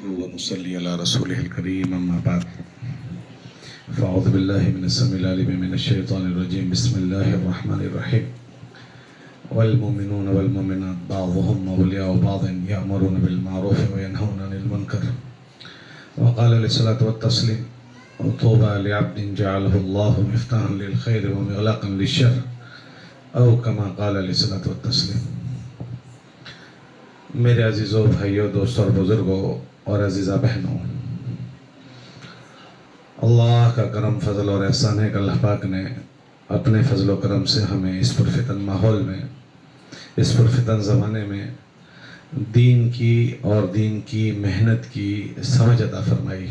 ونصلي على رسوله الكريم أما بعد فأعوذ بالله من السميع العليم من الشيطان الرجيم بسم الله الرحمن الرحيم والمؤمنون والمؤمنات بعضهم أولياء بعض يأمرون بالمعروف وينهون عن المنكر وقال عليه الصلاة والتسليم طوبى لعبد جعله الله مفتاحا للخير ومغلاقا للشر أو كما قال عليه الصلاة والتسليم. میرے عزیزوں بھائیوں دوستوں اور بزرگوں اور عزیزہ بہنوں، اللہ کا کرم فضل اور احسان ہے کہ اللہ پاک نے اپنے فضل و کرم سے ہمیں اس پرفتن ماحول میں، اس پرفتن زمانے میں دین کی اور دین کی محنت کی سمجھ عطا فرمائی.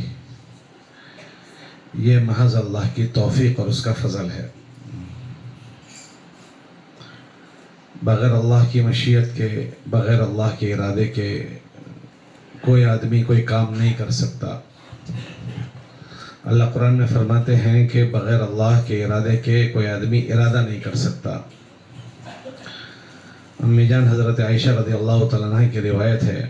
یہ محض اللہ کی توفیق اور اس کا فضل ہے. بغیر اللہ کی مشیت کے، بغیر اللہ کے ارادے کے کوئی آدمی کوئی کام نہیں کر سکتا. اللہ قرآن میں فرماتے ہیں کہ بغیر اللہ کے ارادے کے کوئی آدمی ارادہ نہیں کر سکتا. امی جان حضرت عائشہ رضی اللہ تعالیٰ عنہ کی روایت ہے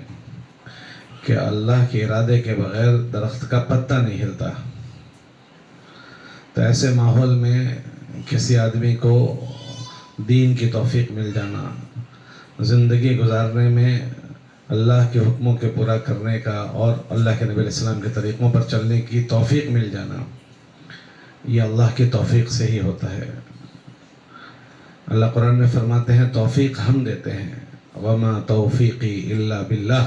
کہ اللہ کے ارادے کے بغیر درخت کا پتا نہیں ہلتا. تو ایسے ماحول میں کسی آدمی کو دین کی توفیق مل جانا، زندگی گزارنے میں اللہ کے حکموں کے پورا کرنے کا اور اللہ کے نبی علیہ السلام کے طریقوں پر چلنے کی توفیق مل جانا، یہ اللہ کی توفیق سے ہی ہوتا ہے. اللہ قرآن میں فرماتے ہیں توفیق ہم دیتے ہیں، وَمَا تَوْفِيقِي إِلَّا بِاللَّهِ.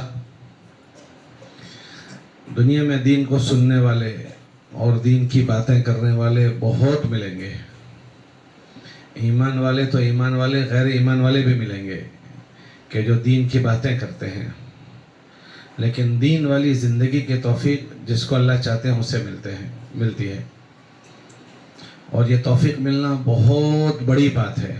دنیا میں دین کو سننے والے اور دین کی باتیں کرنے والے بہت ملیں گے. ایمان والے تو ایمان والے، غیر ایمان والے بھی ملیں گے کہ جو دین کی باتیں کرتے ہیں، لیکن دین والی زندگی کی توفیق جس کو اللہ چاہتے ہیں اسے ملتی ہے. اور یہ توفیق ملنا بہت بڑی بات ہے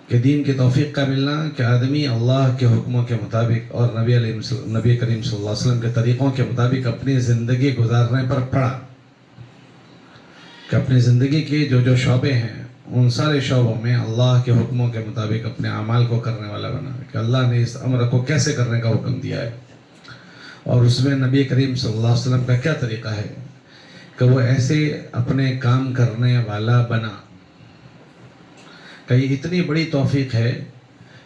کہ دین کی توفیق کا ملنا، کہ آدمی اللہ کے حکموں کے مطابق اور نبی کریم صلی اللہ علیہ وسلم کے طریقوں کے مطابق اپنی زندگی گزارنے پر پڑا، کہ اپنی زندگی کے جو شعبے ہیں ان سارے شعبوں میں اللہ کے حکموں کے مطابق اپنے اعمال کو کرنے والا بنا، کہ اللہ نے اس امر کو کیسے کرنے کا حکم دیا ہے اور اس میں نبی کریم صلی اللہ علیہ وسلم کا کیا طریقہ ہے کہ وہ ایسے اپنے کام کرنے والا بنا. کہ یہ اتنی بڑی توفیق ہے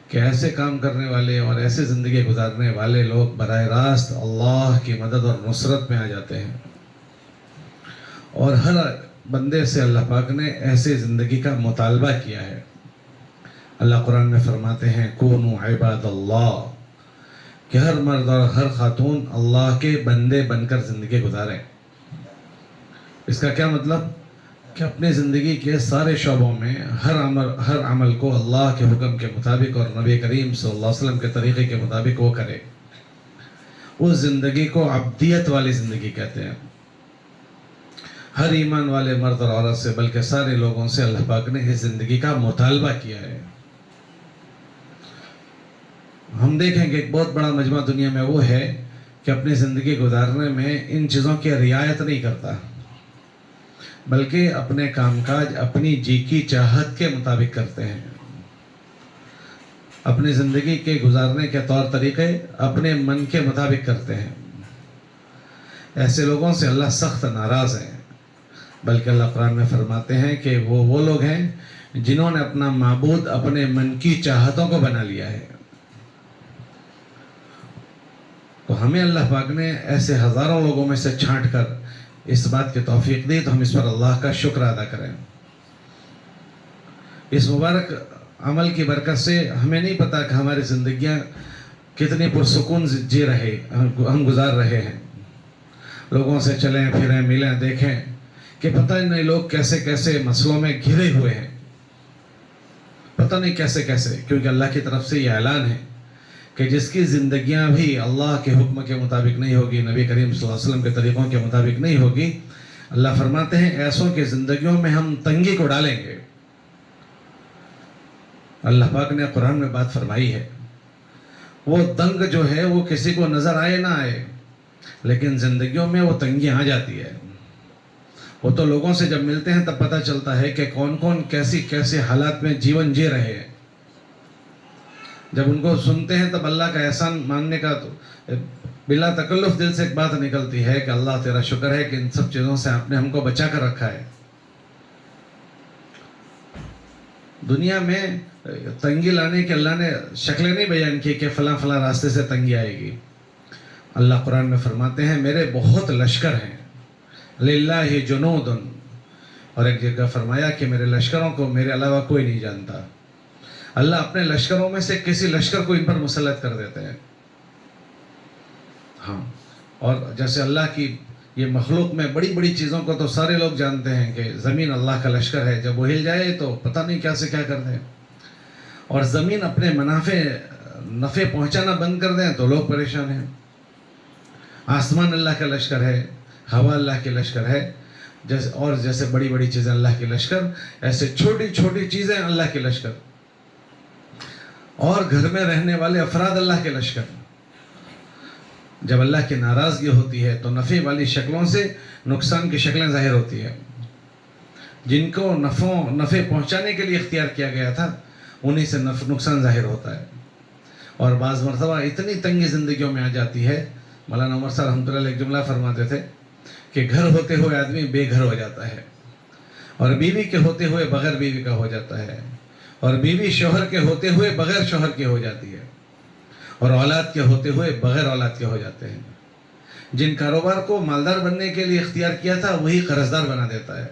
کہ ایسے کام کرنے والے اور ایسے زندگی گزارنے والے لوگ براہ راست اللہ کی مدد اور نصرت میں آ جاتے ہیں. اور ہر بندے سے اللہ پاک نے ایسے زندگی کا مطالبہ کیا ہے. اللہ قرآن میں فرماتے ہیں کونوا عباد اللہ، کہ ہر مرد اور ہر خاتون اللہ کے بندے بن کر زندگی گزاریں. اس کا کیا مطلب؟ کہ اپنی زندگی کے سارے شعبوں میں ہر عمل کو اللہ کے حکم کے مطابق اور نبی کریم صلی اللہ علیہ وسلم کے طریقے کے مطابق وہ کرے. اس زندگی کو عبدیت والی زندگی کہتے ہیں. ہر ایمان والے مرد اور عورت سے بلکہ سارے لوگوں سے اللہ پاک نے اس زندگی کا مطالبہ کیا ہے. ہم دیکھیں کہ ایک بہت بڑا مجمع دنیا میں وہ ہے کہ اپنی زندگی گزارنے میں ان چیزوں کی رعایت نہیں کرتا، بلکہ اپنے کام کاج اپنی جی کی چاہت کے مطابق کرتے ہیں. اپنی زندگی کے گزارنے کے طور طریقے اپنے من کے مطابق کرتے ہیں. ایسے لوگوں سے اللہ سخت ناراض ہیں. بلکہ اللہ قرآن میں فرماتے ہیں کہ وہ لوگ ہیں جنہوں نے اپنا معبود اپنے من کی چاہتوں کو بنا لیا ہے. تو ہمیں اللہ پاک نے ایسے ہزاروں لوگوں میں سے چھانٹ کر اس بات کی توفیق دی، تو ہم اس پر اللہ کا شکر ادا کریں. اس مبارک عمل کی برکت سے ہمیں نہیں پتا کہ ہماری زندگیاں کتنی پرسکون ہم گزار رہے ہیں. لوگوں سے چلیں پھریں ملیں دیکھیں کہ پتہ نہیں لوگ کیسے کیسے مسئلوں میں گھرے ہوئے ہیں، پتہ نہیں کیسے کیسے، کیونکہ اللہ کی طرف سے یہ اعلان ہے کہ جس کی زندگیاں بھی اللہ کے حکم کے مطابق نہیں ہوگی، نبی کریم صلی اللہ علیہ وسلم کے طریقوں کے مطابق نہیں ہوگی، اللہ فرماتے ہیں ایسوں کی زندگیوں میں ہم تنگی کو ڈالیں گے. اللہ پاک نے قرآن میں بات فرمائی ہے. وہ تنگ جو ہے وہ کسی کو نظر آئے نہ آئے، لیکن زندگیوں میں وہ تنگی آ جاتی ہے. وہ تو لوگوں سے جب ملتے ہیں تب پتہ چلتا ہے کہ کون کون کیسے حالات میں جیون جی رہے ہیں. جب ان کو سنتے ہیں تب اللہ کا احسان ماننے کا تو بلا تکلف دل سے ایک بات نکلتی ہے کہ اللہ تیرا شکر ہے کہ ان سب چیزوں سے آپ نے ہم کو بچا کر رکھا ہے۔ دنیا میں تنگی لانے کے اللہ نے شکلیں نہیں بیان کی کہ فلاں فلاں راستے سے تنگی آئے گی۔ اللہ قرآن میں فرماتے ہیں میرے بہت لشکر ہیں، للہ جنود، اور ایک جگہ فرمایا کہ میرے لشکروں کو میرے علاوہ کوئی نہیں جانتا۔ اللہ اپنے لشکروں میں سے کسی لشکر کو ان پر مسلط کر دیتے ہیں۔ ہاں، اور جیسے اللہ کی یہ مخلوق میں بڑی بڑی چیزوں کو تو سارے لوگ جانتے ہیں کہ زمین اللہ کا لشکر ہے، جب وہ ہل جائے تو پتہ نہیں کیا سے کیا کر دیں، اور زمین اپنے نفع پہنچانا بند کر دیں تو لوگ پریشان ہیں۔ آسمان اللہ کا لشکر ہے، ہوا اللہ کے لشکر ہے، جیسے بڑی بڑی چیزیں اللہ کے لشکر، ایسے چھوٹی چھوٹی چیزیں اللہ کے لشکر، اور گھر میں رہنے والے افراد اللہ کے لشکر۔ جب اللہ کی ناراضگی ہوتی ہے تو نفع والی شکلوں سے نقصان کی شکلیں ظاہر ہوتی ہیں۔ جن کو نفع پہنچانے کے لیے اختیار کیا گیا تھا انہی سے نقصان ظاہر ہوتا ہے، اور بعض مرتبہ اتنی تنگی زندگیوں میں آ جاتی ہے۔ مولانا عمر صاحب رحمۃ اللہ علیہ ایک جملہ فرماتے تھے کہ گھر ہوتے ہوئے آدمی بے گھر ہو جاتا ہے، اور بیوی کے ہوتے ہوئے بغیر بیوی کا ہو جاتا ہے، اور بیوی شوہر کے ہوتے ہوئے بغیر شوہر کے ہو جاتی ہے، اور اولاد کے ہوتے ہوئے بغیر اولاد کے ہو جاتے ہیں۔ جن کاروبار کو مالدار بننے کے لیے اختیار کیا تھا وہی قرض دار بنا دیتا ہے۔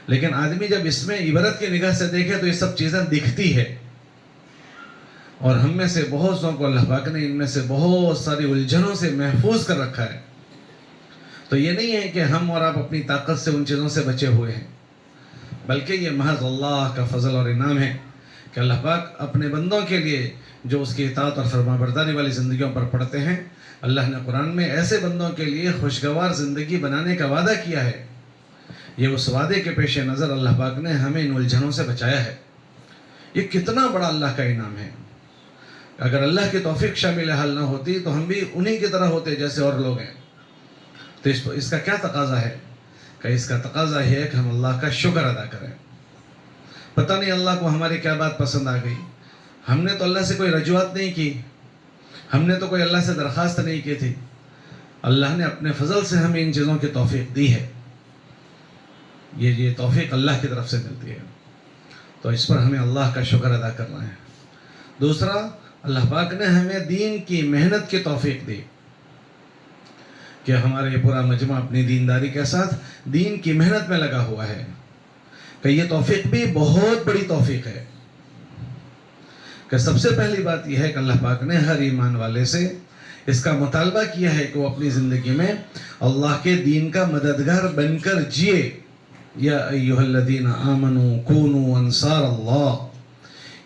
لیکن آدمی جب اس میں عبرت کی نگاہ سے دیکھے تو یہ سب چیزیں دکھتی ہے، اور ہم میں سے بہت سو کو اللہ پاک نے ان میں سے بہت ساری الجھنوں سے محفوظ کر رکھا ہے۔ تو یہ نہیں ہے کہ ہم اور آپ اپنی طاقت سے ان چیزوں سے بچے ہوئے ہیں، بلکہ یہ محض اللہ کا فضل اور انعام ہے کہ اللہ پاک اپنے بندوں کے لیے جو اس کی اطاعت اور فرما برداری والی زندگیوں پر پڑھتے ہیں، اللہ نے قرآن میں ایسے بندوں کے لیے خوشگوار زندگی بنانے کا وعدہ کیا ہے۔ یہ اس وعدے کے پیش نظر اللہ پاک نے ہمیں ان الجھنوں سے بچایا ہے۔ یہ کتنا بڑا اللہ کا انعام ہے۔ اگر اللہ کی توفیق شامل حال نہ ہوتی تو ہم بھی انہی کی طرح ہوتے جیسے اور لوگ ہیں۔ تو اس کا کیا تقاضا ہے؟ کہ اس کا تقاضا ہے کہ ہم اللہ کا شکر ادا کریں۔ پتہ نہیں اللہ کو ہماری کیا بات پسند آ گئی، ہم نے تو اللہ سے کوئی رجوعات نہیں کی، ہم نے تو کوئی اللہ سے درخواست نہیں کی تھی، اللہ نے اپنے فضل سے ہمیں ان چیزوں کی توفیق دی ہے۔ یہ توفیق اللہ کی طرف سے ملتی ہے، تو اس پر ہمیں اللہ کا شکر ادا کرنا ہے۔ دوسرا، اللہ پاک نے ہمیں دین کی محنت کی توفیق دی کہ ہمارا یہ پورا مجمع اپنی دینداری کے ساتھ دین کی محنت میں لگا ہوا ہے، کہ یہ توفیق بھی بہت بڑی توفیق ہے۔ کہ سب سے پہلی بات یہ ہے کہ اللہ پاک نے ہر ایمان والے سے اس کا مطالبہ کیا ہے کہ وہ اپنی زندگی میں اللہ کے دین کا مددگار بن کر جیے۔ یا ایھا الذین آمنوا کونوا انصار اللہ،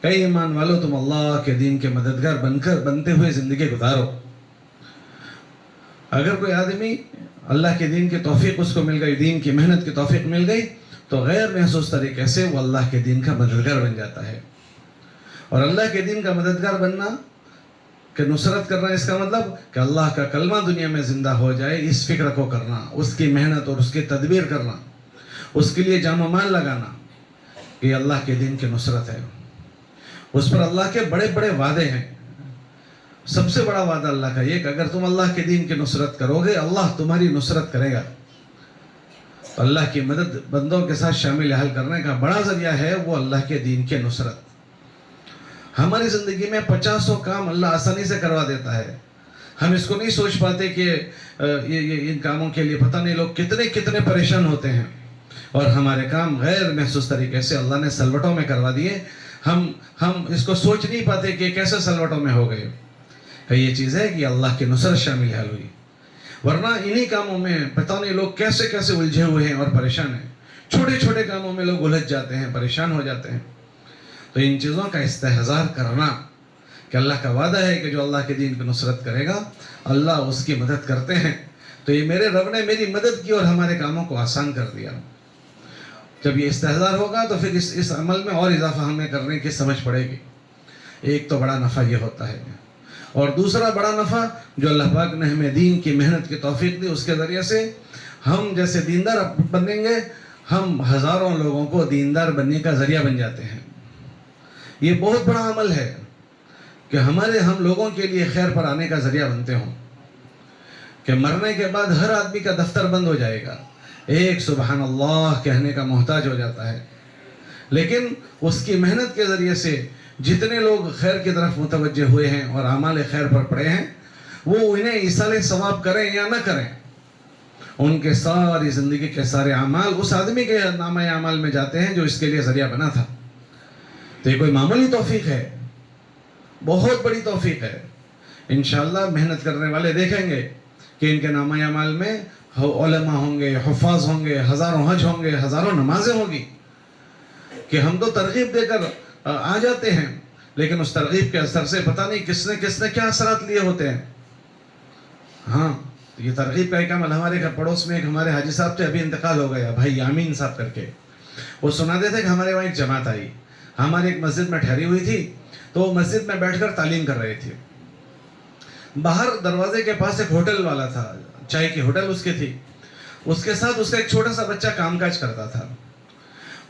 کہ ایمان والو تم اللہ کے دین کے مددگار بنتے ہوئے زندگی گزارو۔ اگر کوئی آدمی اللہ کے دین کی توفیق اس کو مل گئی، دین کی محنت کی توفیق مل گئی، تو غیر محسوس طریقے سے وہ اللہ کے دین کا مددگار بن جاتا ہے۔ اور اللہ کے دین کا مددگار بننا کہ نصرت کرنا، اس کا مطلب کہ اللہ کا کلمہ دنیا میں زندہ ہو جائے، اس فکر کو کرنا، اس کی محنت اور اس کی تدبیر کرنا، اس کے لیے جان و مال لگانا، کہ اللہ کے دین کی نصرت ہے۔ اس پر اللہ کے بڑے بڑے وعدے ہیں۔ سب سے بڑا وعدہ اللہ کا یہ کہ اگر تم اللہ کے دین کی نصرت کرو گے، اللہ تمہاری نصرت کرے گا۔ تو اللہ کی مدد بندوں کے ساتھ شامل حل کرنے کا بڑا ذریعہ ہے وہ اللہ کے دین کی نصرت۔ ہماری زندگی میں 50 کام اللہ آسانی سے کروا دیتا ہے، ہم اس کو نہیں سوچ پاتے کہ ان کاموں کے لیے پتہ نہیں لوگ کتنے پریشان ہوتے ہیں، اور ہمارے کام غیر محسوس طریقے سے اللہ نے سلوٹوں میں کروا دیے۔ ہم اس کو سوچ نہیں پاتے کہ کیسے سلوٹوں میں ہو گئے۔ کہ یہ چیز ہے کہ اللہ کی نصرت شامل حال ہوئی، ورنہ انہی کاموں میں پتہ نہیں لوگ کیسے الجھے ہوئے ہیں اور پریشان ہیں۔ چھوٹے چھوٹے کاموں میں لوگ الجھ جاتے ہیں، پریشان ہو جاتے ہیں۔ تو ان چیزوں کا استحضار کرنا کہ اللہ کا وعدہ ہے کہ جو اللہ کے دین کی نصرت کرے گا اللہ اس کی مدد کرتے ہیں، تو یہ میرے رب نے میری مدد کی اور ہمارے کاموں کو آسان کر دیا۔ جب یہ استحضار ہوگا تو پھر اس عمل میں اور اضافہ ہمیں کرنے کی سمجھ پڑے گی۔ ایک تو بڑا نفع یہ ہوتا ہے، اور دوسرا بڑا نفع جو اللہ پاک نے ہمیں دین کی محنت کی توفیق دی، اس کے ذریعے سے ہم جیسے دیندار بنیں گے، ہم ہزاروں لوگوں کو دیندار بننے کا ذریعہ بن جاتے ہیں۔ یہ بہت بڑا عمل ہے۔ کہ ہم لوگوں کے لیے خیر پر آنے کا ذریعہ بنتے ہوں، کہ مرنے کے بعد ہر آدمی کا دفتر بند ہو جائے گا، ایک سبحان اللہ کہنے کا محتاج ہو جاتا ہے، لیکن اس کی محنت کے ذریعے سے جتنے لوگ خیر کی طرف متوجہ ہوئے ہیں اور اعمال خیر پر پڑے ہیں، وہ انہیں ایصال ثواب کریں یا نہ کریں، ان کے ساری زندگی کے سارے اعمال اس آدمی کے نامہ اعمال میں جاتے ہیں جو اس کے لیے ذریعہ بنا تھا۔ تو یہ کوئی معمولی توفیق ہے، بہت بڑی توفیق ہے۔ انشاءاللہ محنت کرنے والے دیکھیں گے کہ ان کے نامہ اعمال میں علماء ہوں گے، حفاظ ہوں گے، ہزاروں حج ہوں گے، ہزاروں نمازیں ہوں گی، کہ ہم تو ترغیب دے کر آ جاتے ہیں، لیکن اس ترغیب کے اثر سے پتہ نہیں کس نے کیا اثرات لیے ہوتے ہیں۔ ہاں، یہ ترغیب کا ایک عمل، ہمارے گھر پڑوس میں ایک ہمارے حاجی صاحب تھے، ابھی انتقال ہو گیا، بھائی یامین صاحب کر کے، وہ سناتے تھے کہ ہمارے وہاں ایک جماعت آئی، ہماری ایک مسجد میں ٹھہری ہوئی تھی، تو وہ مسجد میں بیٹھ کر تعلیم کر رہے تھے۔ باہر دروازے کے پاس ایک ہوٹل والا تھا، چائے کی ہوٹل اس کی تھی، اس کے ساتھ اس کا ایک چھوٹا سا بچہ کام کاج کرتا تھا۔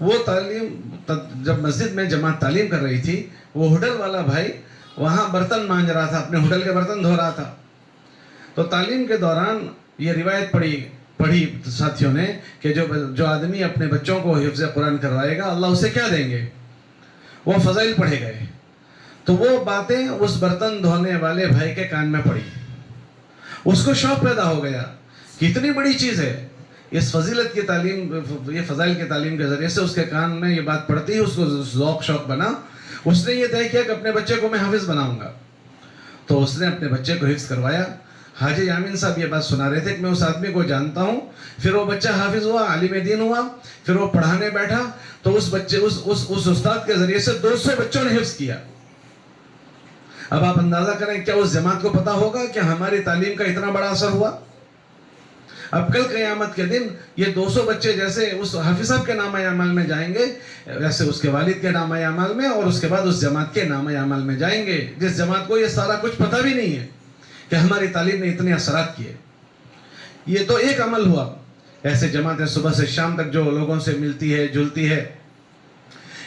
وہ جب مسجد میں جماعت تعلیم کر رہی تھی، وہ ہوٹل والا بھائی وہاں برتن مانج رہا تھا، اپنے ہوٹل کے برتن دھو رہا تھا۔ تو تعلیم کے دوران یہ روایت پڑھی ساتھیوں نے کہ جو آدمی اپنے بچوں کو حفظ قرآن کروائے گا، اللہ اسے کیا دیں گے؟ وہ فضائل پڑھے گئے۔ تو وہ باتیں اس برتن دھونے والے بھائی کے کان میں پڑی، اس کو شوق پیدا ہو گیا کہ اتنی بڑی چیز ہے، اس فضیلت کی تعلیم، یہ فضائل کی تعلیم کے ذریعے سے اس کے کان میں یہ بات پڑتی ہے، اس کو ذوق شوق بنا، اس نے یہ طے کیا کہ اپنے بچے کو میں حافظ بناؤں گا۔ تو اس نے اپنے بچے کو حفظ کروایا۔ حاجی یامین صاحب یہ بات سنا رہے تھے کہ میں اس آدمی کو جانتا ہوں، پھر وہ بچہ حافظ ہوا، عالم دین ہوا، پھر وہ پڑھانے بیٹھا، تو اس استاد کے ذریعے سے 200 بچوں نے حفظ کیا۔ اب آپ اندازہ کریں کیا اس جماعت کو پتا ہوگا کہ ہماری تعلیم کا اتنا بڑا اثر ہوا؟ اب کل قیامت کے دن یہ 200 بچے جیسے اس حافظ صاحب کے نامہ اعمال میں جائیں گے، ویسے اس کے والد کے نامہ اعمال میں، اور اس کے بعد اس جماعت کے نامہ اعمال میں جائیں گے، جس جماعت کو یہ سارا کچھ پتہ بھی نہیں ہے کہ ہماری تعلیم نے اتنے اثرات کیے۔ یہ تو ایک عمل ہوا۔ ایسے جماعتیں صبح سے شام تک جو لوگوں سے ملتی ہے، جلتی ہے،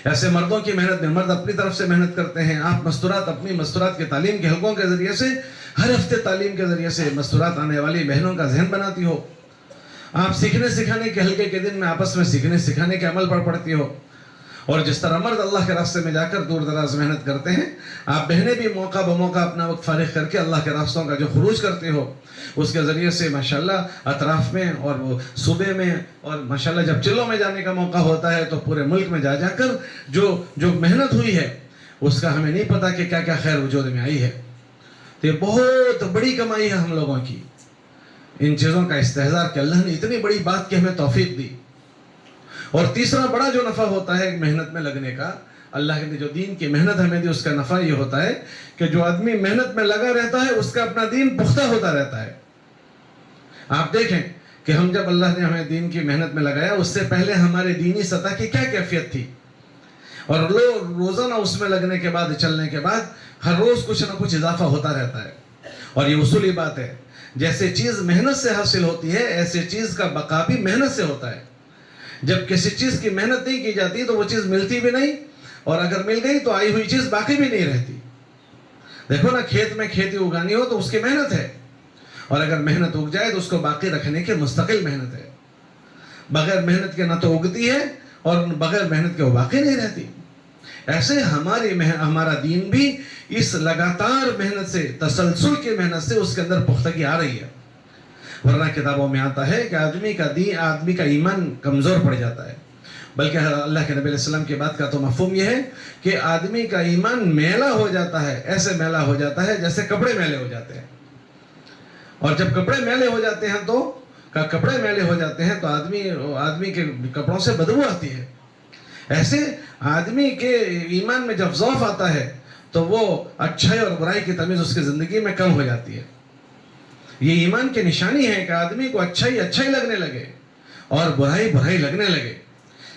ایسے مردوں کی محنت میں مرد اپنی طرف سے محنت کرتے ہیں۔ آپ اپنی مستورات کے تعلیم کے حلقوں کے ذریعے سے، ہر ہفتے تعلیم کے ذریعے سے مستورات آنے والی بہنوں کا ذہن بناتی ہو۔ آپ سیکھنے سکھانے کے حلقے کے دن میں آپس میں سیکھنے سکھانے کے عمل پر پڑتی ہو، اور جس طرح مرد اللہ کے راستے میں جا کر دور دراز محنت کرتے ہیں، آپ بہنیں بھی موقع بموقع اپنا وقت فارغ کر کے اللہ کے راستوں کا جو خروج کرتے ہو، اس کے ذریعے سے ماشاءاللہ اطراف میں اور صوبے میں، اور ماشاءاللہ جب چلوں میں جانے کا موقع ہوتا ہے تو پورے ملک میں جا کر جو محنت ہوئی ہے اس کا ہمیں نہیں پتا کہ کیا کیا خیر وجود میں آئی ہے۔ تو یہ بہت بڑی کمائی ہے ہم لوگوں کی، ان چیزوں کا استحضار کہ اللہ نے اتنی بڑی بات کی ہمیں توفیق دی۔ اور تیسرا بڑا جو نفع ہوتا ہے محنت میں لگنے کا، اللہ نے جو دین کی محنت ہمیں دی، اس کا نفع یہ ہوتا ہے کہ جو آدمی محنت میں لگا رہتا ہے اس کا اپنا دین پختہ ہوتا رہتا ہے۔ آپ دیکھیں کہ ہم جب اللہ نے ہمیں دین کی محنت میں لگایا، اس سے پہلے ہمارے دینی سطح کی کیا کیفیت تھی، اور روزانہ اس میں لگنے کے بعد، چلنے کے بعد ہر روز کچھ نہ کچھ اضافہ ہوتا رہتا ہے۔ اور یہ اصولی بات ہے، جیسے چیز محنت سے حاصل ہوتی ہے، ایسے چیز کا بقا بھی محنت سے ہوتا ہے۔ جب کسی چیز کی محنت نہیں کی جاتی تو وہ چیز ملتی بھی نہیں، اور اگر مل گئی تو آئی ہوئی چیز باقی بھی نہیں رہتی۔ دیکھو نا، کھیت میں کھیتی اگانی ہو تو اس کی محنت ہے، اور اگر محنت اگ جائے تو اس کو باقی رکھنے کی مستقل محنت ہے۔ بغیر محنت کے نہ تو اگتی ہے، اور بغیر محنت کے وہ باقی نہیں رہتی۔ ایسے ہمارا دین بھی اس لگاتار محنت سے، تسلسل کی محنت سے اس کے اندر پختگی آ رہی ہے۔ ورنہ کتابوں میں آتا ہے کہ آدمی کا ایمان کمزور پڑ جاتا ہے، بلکہ اللہ کے نبی علیہ السلام کی بات کا تو مفہوم یہ ہے کہ آدمی کا ایمان میلا ہو جاتا ہے، ایسے میلا ہو جاتا ہے جیسے کپڑے میلے ہو جاتے ہیں۔ اور جب کپڑے میلے ہو جاتے ہیں تو آدمی کے کپڑوں سے بدبو آتی ہے۔ ایسے آدمی کے ایمان میں جب ضعف آتا ہے تو وہ اچھائی اور برائی کی تمیز اس کی زندگی میں کم ہو جاتی ہے۔ یہ ایمان کی نشانی ہے کہ آدمی کو اچھائی لگنے لگے اور برائی لگنے لگے،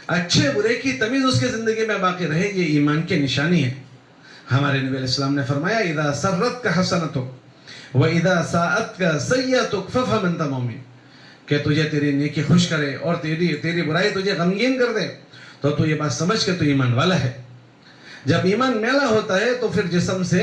اچھے برے کی تمیز اس کی زندگی میں باقی رہے، یہ ایمان کی نشانی ہے۔ ہمارے نبی علیہ السلام نے فرمایا، اذا سرتک حسنتک واذا ساءتک سیئتک فافهم انت مؤمن، کہ تجھے تیری نیکی خوش کرے اور تیری برائی تجھے غمگین کر دے تو یہ بات سمجھ کہ تو ایمان والا ہے۔ جب ایمان میلا ہوتا ہے تو پھر جسم سے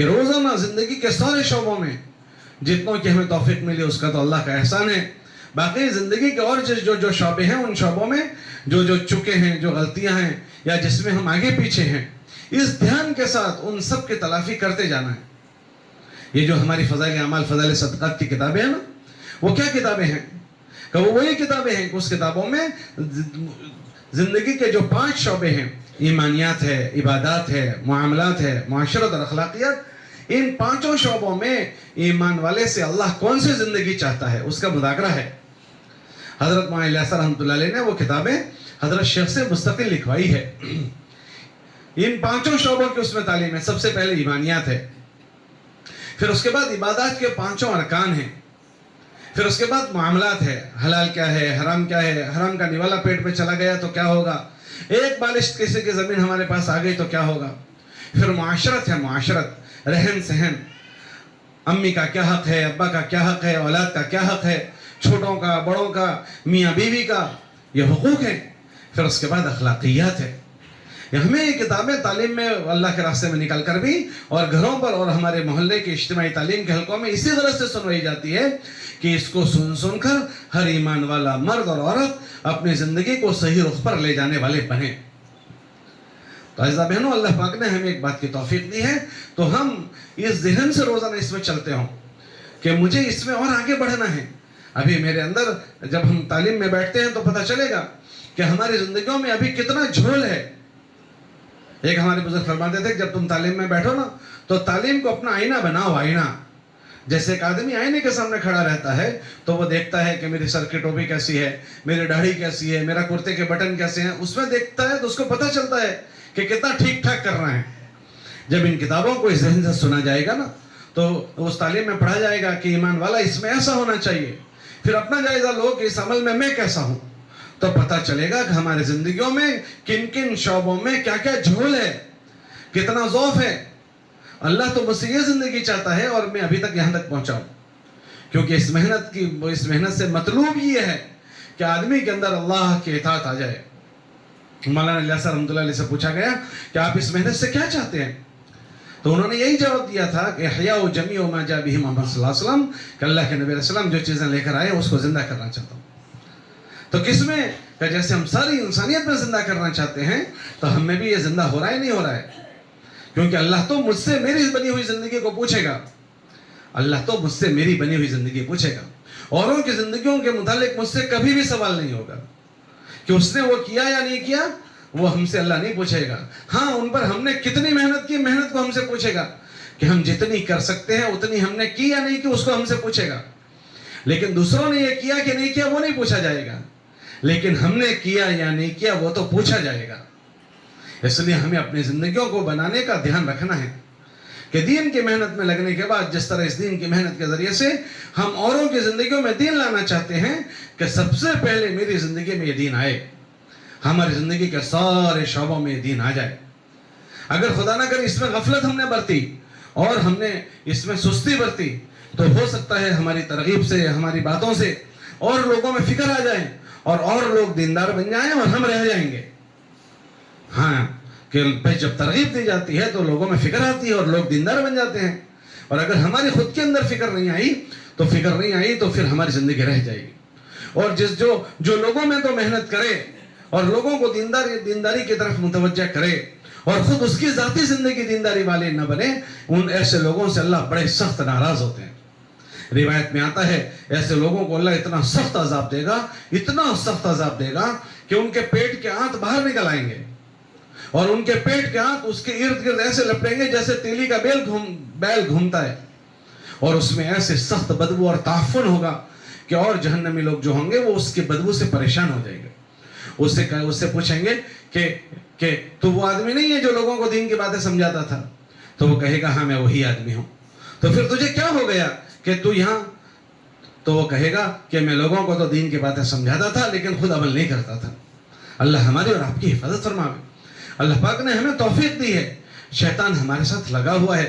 کہ روزانہ زندگی کے سارے شعبوں میں جتنوں کی ہمیں توفیق ملی اس کا تو اللہ کا احسان ہے. باقی زندگی کے اور جو شعبے ہیں ان شعبوں میں جو چکے ہیں، جو غلطیاں ہیں یا جس میں ہم آگے پیچھے ہیں، اس دھیان کے ساتھ ان سب کی تلافی کرتے جانا ہے. یہ جو ہماری فضائل اعمال، فضائل صدقات کی کتابیں ہیں نا، وہ کیا کتابیں ہیں؟ کہ وہ وہی کتابیں ہیں کہ اس کتابوں میں زندگی کے جو 5 شعبے ہیں، ایمانیات ہے، عبادات ہے، معاملات ہے، معاشرت اور اخلاقیات، ان 5 شعبوں میں ایمان والے سے اللہ کون سی زندگی چاہتا ہے اس کا مذاکرہ ہے. حضرت مولانا الیاس رحمۃ اللہ علیہ نے وہ کتابیں حضرت شیخ سے مستقل لکھوائی ہے. ان 5 شعبوں کی اس میں تعلیم ہے. سب سے پہلے ایمانیات ہے، پھر اس کے بعد عبادات کے 5 ارکان ہیں، پھر اس کے بعد معاملات ہے، حلال کیا ہے، حرام کیا ہے، حرام کا نوالا پیٹ میں چلا گیا تو کیا ہوگا، ایک بالشت کسی کی زمین ہمارے پاس آ گئی تو کیا ہوگا. پھر معاشرت ہے، معاشرت، رہن سہن، امی کا کیا حق ہے، ابا کا کیا حق ہے، اولاد کا کیا حق ہے، چھوٹوں کا، بڑوں کا، میاں بیوی کا، یہ حقوق ہیں. پھر اس کے بعد اخلاقیات ہے. ہمیں یہ کتابیں تعلیم میں اللہ کے راستے میں نکل کر بھی اور گھروں پر اور ہمارے محلے کے اجتماعی تعلیم کے حلقوں میں اسی طرح سے سنوائی جاتی ہے کہ اس کو سن کر ہر ایمان والا مرد اور عورت اپنی زندگی کو صحیح رخ پر لے جانے والے بنے. تو عزیزہ بہنوں، اللہ پاک نے ہمیں ایک بات کی توفیق دی ہے تو ہم اس ذہن سے روزانہ اس میں چلتے ہوں کہ مجھے اس میں اور آگے بڑھنا ہے. ابھی میرے اندر جب ہم تعلیم میں بیٹھتے ہیں تو پتہ چلے گا کہ ہماری زندگیوں میں ابھی کتنا جھول ہے. ایک ہمارے بزرگ فرماتے تھے کہ جب تم تعلیم میں بیٹھو نا تو تعلیم کو اپنا آئینہ بناؤ. آئینہ جیسے ایک آدمی آئینے کے سامنے کھڑا رہتا ہے تو وہ دیکھتا ہے کہ میری سر کی ٹوپی کیسی ہے، میری داڑھی کیسی ہے، میرا کرتے کے بٹن کیسے ہیں، اس میں دیکھتا ہے تو اس کو پتہ چلتا ہے کہ کتنا ٹھیک ٹھاک کر رہا ہے. جب ان کتابوں کو اس ذہن سے سنا جائے گا نا تو اس تعلیم میں پڑھا جائے گا کہ ایمان والا اس میں ایسا ہونا چاہیے. پھر اپنا جائزہ لو کہ اس عمل میں کیسا ہوں، تو پتہ چلے گا کہ ہمارے زندگیوں میں کن کن شعبوں میں کیا کیا جھول ہے، کتنا ضعف ہے. اللہ تو مجھ سے یہ زندگی چاہتا ہے اور میں ابھی تک یہاں تک پہنچا ہوں. کیونکہ اس محنت سے مطلوب یہ ہے کہ آدمی کے اندر اللہ کی اطاعت آ جائے. مولانا الیاس رحمۃ اللہ علیہ سے پوچھا گیا کہ آپ اس محنت سے کیا چاہتے ہیں؟ تو انہوں نے یہی جواب دیا تھا کہ احیاء جمیع ما جاء بہ محمد صلی اللہ علیہ وسلم، کہ اللہ کے نبی علیہ السلام جو چیزیں لے کر آئے اس کو زندہ کرنا چاہتا ہوں. تو کس میں کہ جیسے ہم ساری انسانیت میں زندہ کرنا چاہتے ہیں تو ہم میں بھی یہ زندہ ہو رہا ہے نہیں ہو رہا ہے. کیونکہ اللہ تو مجھ سے میری بنی ہوئی زندگی کو پوچھے گا. اللہ تو مجھ سے میری بنی ہوئی زندگی پوچھے گا. اوروں کی زندگیوں کے متعلق مجھ سے کبھی بھی سوال نہیں ہوگا کہ اس نے وہ کیا یا نہیں کیا. وہ ہم سے اللہ نہیں پوچھے گا. ہاں، ان پر ہم نے کتنی محنت کی، محنت کو ہم سے پوچھے گا کہ ہم جتنی کر سکتے ہیں اتنی ہم نے کی یا نہیں کی، اس کو ہم سے پوچھے گا. لیکن دوسروں نے یہ کیا کہ نہیں کیا وہ نہیں پوچھا جائے گا، لیکن ہم نے کیا یا نہیں کیا وہ تو پوچھا جائے گا. اس لیے ہمیں اپنی زندگیوں کو بنانے کا دھیان رکھنا ہے کہ دین کی محنت میں لگنے کے بعد جس طرح اس دین کی محنت کے ذریعے سے ہم اوروں کی زندگیوں میں دین لانا چاہتے ہیں کہ سب سے پہلے میری زندگی میں یہ دین آئے، ہماری زندگی کے سارے شعبوں میں یہ دین آ جائے. اگر خدا نہ کرے اس میں غفلت ہم نے برتی اور ہم نے اس میں سستی برتی تو ہو سکتا ہے ہماری ترغیب سے، ہماری باتوں سے اور لوگوں میں فکر آ جائیں اور لوگ دیندار بن جائیں اور ہم رہ جائیں گے. ہاں، کہ جب ترغیب دی جاتی ہے تو لوگوں میں فکر آتی ہے اور لوگ دیندار بن جاتے ہیں. اور اگر ہماری خود کے اندر فکر نہیں آئی تو پھر ہماری زندگی رہ جائے گی. اور جو لوگوں میں تو محنت کرے اور لوگوں کو دینداری کی طرف متوجہ کرے اور خود اس کی ذاتی زندگی دینداری والے نہ بنے، ان ایسے لوگوں سے اللہ بڑے سخت ناراض ہوتے ہیں. روایت میں آتا ہے ایسے لوگوں کو اللہ اتنا سخت عذاب دے گا، اتنا سخت عذاب دے گا کہ ان کے پیٹ کے آنت باہر نکل آئیں گے اور ان کے پیٹ کے آنت اس کے ارد گرد ایسے لپٹیں گے جیسے تیلی کا بیل گھومتا ہے. اور اس میں ایسے سخت بدبو اور تعفن ہوگا کہ اور جہنمی لوگ جو ہوں گے وہ اس کی بدبو سے پریشان ہو جائیں گے. اس سے پوچھیں گے کہ تو وہ آدمی نہیں ہے جو لوگوں کو دین کی باتیں سمجھاتا تھا؟ تو وہ کہے گا ہاں میں وہی آدمی ہوں. تو پھر تجھے کیا ہو گیا کہ تو یہاں؟ تو وہ کہے گا کہ میں لوگوں کو تو دین کی باتیں سمجھاتا تھا لیکن خود عمل نہیں کرتا تھا. اللہ ہماری اور آپ کی حفاظت فرمائے. اللہ پاک نے ہمیں توفیق دی ہے. شیطان ہمارے ساتھ لگا ہوا ہے.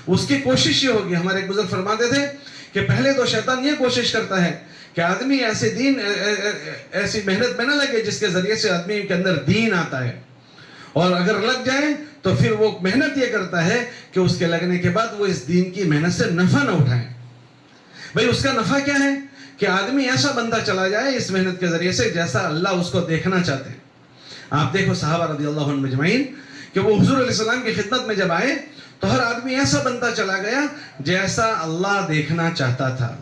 اس کی کوشش یہ ہوگی، ہمارے ایک بزرگ فرماتے تھے کہ پہلے تو شیطان یہ کوشش کرتا ہے کہ آدمی ایسی محنت میں نہ لگے جس کے ذریعے سے آدمی کے اندر دین آتا ہے، اور اگر لگ جائیں تو پھر وہ محنت یہ کرتا ہے کہ اس کے لگنے کے بعد وہ اس دین کی محنت سے نفع نہ اٹھائیں. بھئی اس کا نفع کیا ہے کہ آدمی ایسا بندہ چلا جائے اس محنت کے ذریعے سے جیسا اللہ اس کو دیکھنا چاہتے ہیں. آپ دیکھو صحابہ رضی اللہ عنہم اجمعین کہ وہ حضور علیہ السلام کی خدمت میں جب آئے تو ہر آدمی ایسا بنتا چلا گیا جیسا اللہ دیکھنا چاہتا تھا،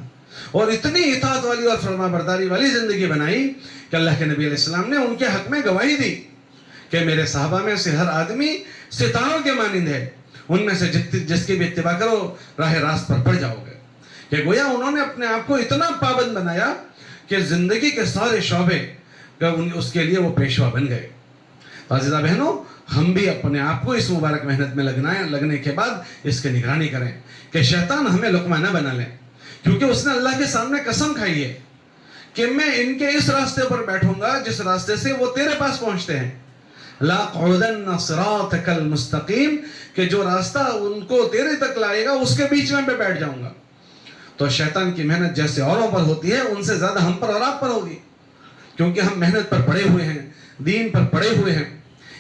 اور اتنی اطاعت والی اور فرما برداری والی زندگی بنائی کہ اللہ کے نبی علیہ السلام نے ان کے حق میں گواہی دی کہ میرے صحابہ میں سے ہر آدمی ستاروں کے مانند ہے، ان میں سے جس کی بھی اتباع کرو راہ راست پر پڑ جاؤ گے. کہ گویا انہوں نے اپنے آپ کو اتنا پابند بنایا کہ زندگی کے سارے شعبے اس کے لیے وہ پیشوا بن گئے. عزیزہ بہنوں، ہم بھی اپنے آپ کو اس مبارک محنت میں لگنے کے بعد اس کی نگرانی کریں کہ شیطان ہمیں لقمہ نہ بنا لے، کیونکہ اس نے اللہ کے سامنے قسم کھائی ہے کہ میں ان کے اس راستے پر بیٹھوں گا جس راستے سے وہ تیرے پاس پہنچتے ہیں. لَأَقْعُدَنَّ صِرَاطَكَ الْمُسْتَقِيمَ کہ جو راستہ ان کو تیرے تک لائے گا اس کے بیچ میں بیٹھ جاؤں گا. تو شیطان کی محنت جیسے اوروں پر ہوتی ہے ان سے زیادہ ہم پر اور آپ پر ہوگی، کیونکہ ہم محنت پر پڑے ہوئے ہیں، دین پر پڑے ہوئے ہیں.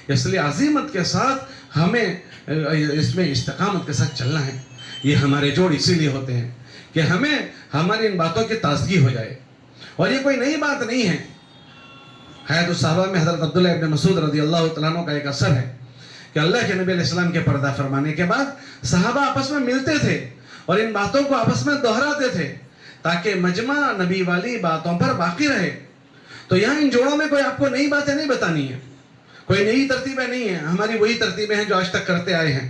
اس لیے عزیمت کے ساتھ ہمیں اس میں استقامت کے ساتھ چلنا ہے. یہ ہمارے جوڑ اسی لیے ہوتے ہیں کہ ہمیں ہماری ان باتوں کی تازگی ہو جائے. اور یہ کوئی نئی بات نہیں ہے. حیات الصحابہ میں حضرت عبداللہ ابن مسعود رضی اللہ تعالیٰ عنہ کا ایک اثر ہے کہ اللہ کے نبی علیہ السلام کے پردہ فرمانے کے بعد صحابہ آپس میں ملتے تھے اور ان باتوں کو آپس میں دہراتے تھے تاکہ مجمع نبی والی باتوں پر باقی رہے. تو یہاں ان جوڑوں میں کوئی آپ کو نئی باتیں نہیں بتانی ہیں، کوئی نئی ترتیبیں نہیں ہیں. ہماری وہی ترتیبیں ہیں جو آج تک کرتے آئے ہیں،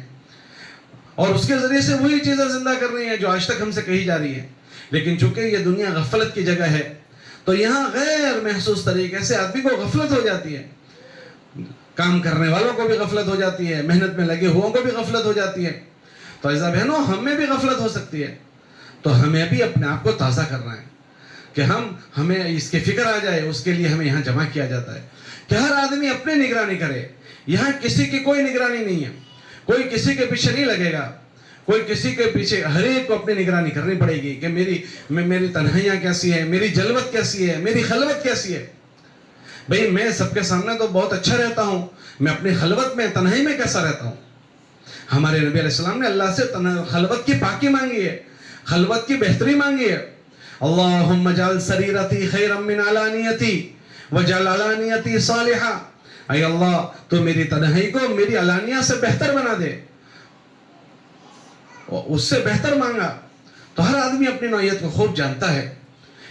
اور اس کے ذریعے سے وہی چیزیں زندہ کر رہی ہیں جو آج تک ہم سے کہی جا رہی ہیں. لیکن چونکہ یہ دنیا غفلت کی جگہ ہے تو یہاں غیر محسوس طریقے سے آدمی کو غفلت ہو جاتی ہے. کام کرنے والوں کو بھی غفلت ہو جاتی ہے، محنت میں لگے ہوئوں کو بھی غفلت ہو جاتی ہے. تو عزیزہ بہنوں، ہمیں بھی غفلت ہو سکتی ہے، تو ہمیں بھی اپنے آپ کو تازہ کرنا ہے کہ ہمیں اس کی فکر آ جائے. اس کے لیے ہمیں یہاں جمع کیا جاتا ہے کہ ہر آدمی اپنی نگرانی کرے. یہاں کسی کی کوئی نگرانی نہیں ہے، کوئی کسی کے پیچھے نہیں لگے گا، کوئی کسی کے پیچھے. ہر ایک کو اپنی نگرانی کرنی پڑے گی کہ میری تنہائیاں کیسی ہے، میری جلوت کیسی ہے، میری خلوت کیسی ہے. بھئی میں سب کے سامنے تو بہت اچھا رہتا ہوں، میں اپنی خلوت میں تنہائی میں کیسا رہتا ہوں. ہمارے نبی علیہ السلام نے اللہ سے خلوت کی پاکی مانگی ہے، خلوت کی بہتری مانگی ہے. اللہم اجعل سریرتی خیرا من علانیتی وجعل علانیتی صالحہ. اے اللہ تو میری تنہائی کو میری علانیہ سے بہتر بنا دے. اس سے بہتر مانگا. تو ہر آدمی اپنی نوعیت کو خوب جانتا ہے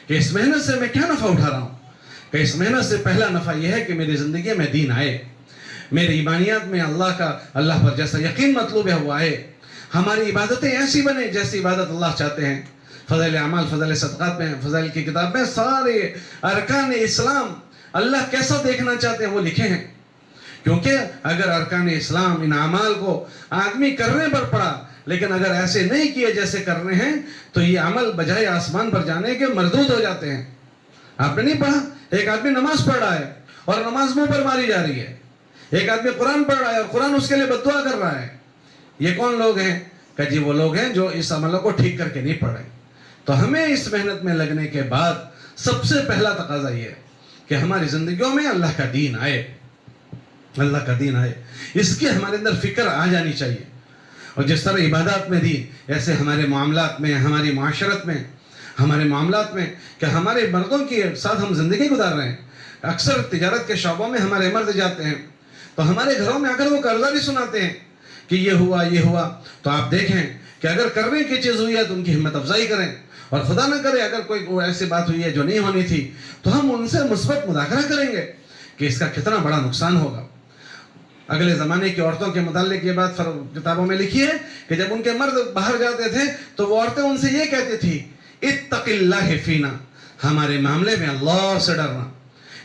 کہ اس محنت سے میں کیا نفع اٹھا رہا ہوں. کہ اس محنت سے پہلا نفع یہ ہے کہ میری زندگی میں دین آئے، میری ایمانیات میں اللہ پر جیسا یقین مطلوب ہے وہ آئے، ہماری عبادتیں ایسی بنے جیسی عبادت اللہ چاہتے ہیں. فضائل اعمال، فضائل صدقات میں، فضائل کی کتاب میں سارے ارکان اسلام اللہ کیسا دیکھنا چاہتے ہیں وہ لکھے ہیں. کیونکہ اگر ارکان اسلام ان اعمال کو آدمی کرنے پر پڑا لیکن اگر ایسے نہیں کیے جیسے کرنے ہیں تو یہ عمل بجائے آسمان پر جانے کے مردود ہو جاتے ہیں. آپ نے نہیں پڑھا؟ ایک آدمی نماز پڑھ رہا ہے اور نماز منہ پر ماری جا رہی ہے. ایک آدمی قرآن پڑھ رہا ہے اور قرآن اس کے لیے بد دعا کر رہا ہے. یہ کون لوگ ہیں؟ کہ جی وہ لوگ ہیں جو اس عملوں کو ٹھیک کر کے نہیں پڑھ رہے. تو ہمیں اس محنت میں لگنے کے بعد سب سے پہلا تقاضا یہ ہے کہ ہماری زندگیوں میں اللہ کا دین آئے، اللہ کا دین آئے. اس کی ہمارے اندر فکر آ جانی چاہیے. اور جس طرح عبادات میں دین، ایسے ہمارے معاملات میں، ہماری معاشرت میں، ہمارے معاملات میں کہ ہمارے مردوں کے ساتھ ہم زندگی گزار رہے ہیں. اکثر تجارت کے شعبوں میں ہمارے مرد جاتے ہیں تو ہمارے گھروں میں اگر وہ قرضداری سناتے ہیں کہ یہ ہوا تو آپ دیکھیں کہ اگر کرنے کی چیز ہوئی ہے تو ان کی ہمت افزائی کریں، اور خدا نہ کرے اگر کوئی ایسی بات ہوئی ہے جو نہیں ہونی تھی تو ہم ان سے مثبت مذاکرہ کریں گے کہ اس کا کتنا بڑا نقصان ہوگا. اگلے زمانے کی عورتوں کے متعلق یہ بات کتابوں میں لکھی ہے کہ جب ان کے مرد باہر جاتے تھے تو وہ عورتیں ان سے یہ کہتی تھی، اتق اللہ فینا، ہمارے معاملے میں اللہ سے ڈرنا،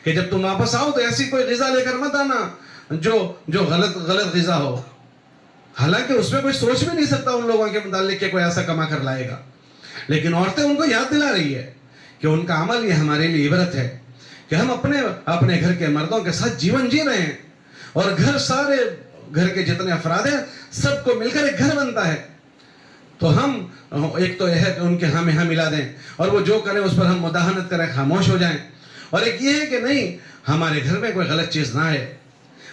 کہ جب تم واپس آؤ تو ایسی کوئی غذا لے کر مت آنا جو غلط غذا ہو. حالانکہ اس میں کوئی سوچ بھی نہیں سکتا ان لوگوں کے متعلق کہ کوئی ایسا کما کر لائے گا. لیکن عورتیں ان کو یاد دلا رہی ہے کہ ان کا عمل یہ ہمارے لیے عبرت ہے کہ ہم اپنے گھر کے مردوں کے ساتھ جیون جی رہے ہیں، اور سارے گھر کے جتنے افراد ہیں سب کو مل کر ایک گھر بنتا ہے. تو ہم ایک تو یہ ہے کہ ان کے ہاں میں ہاں ملا دیں اور وہ جو کریں اس پر ہم مداحنت کریں، خاموش ہو جائیں. اور ایک یہ ہے کہ نہیں، ہمارے گھر میں کوئی غلط چیز نہ آئے،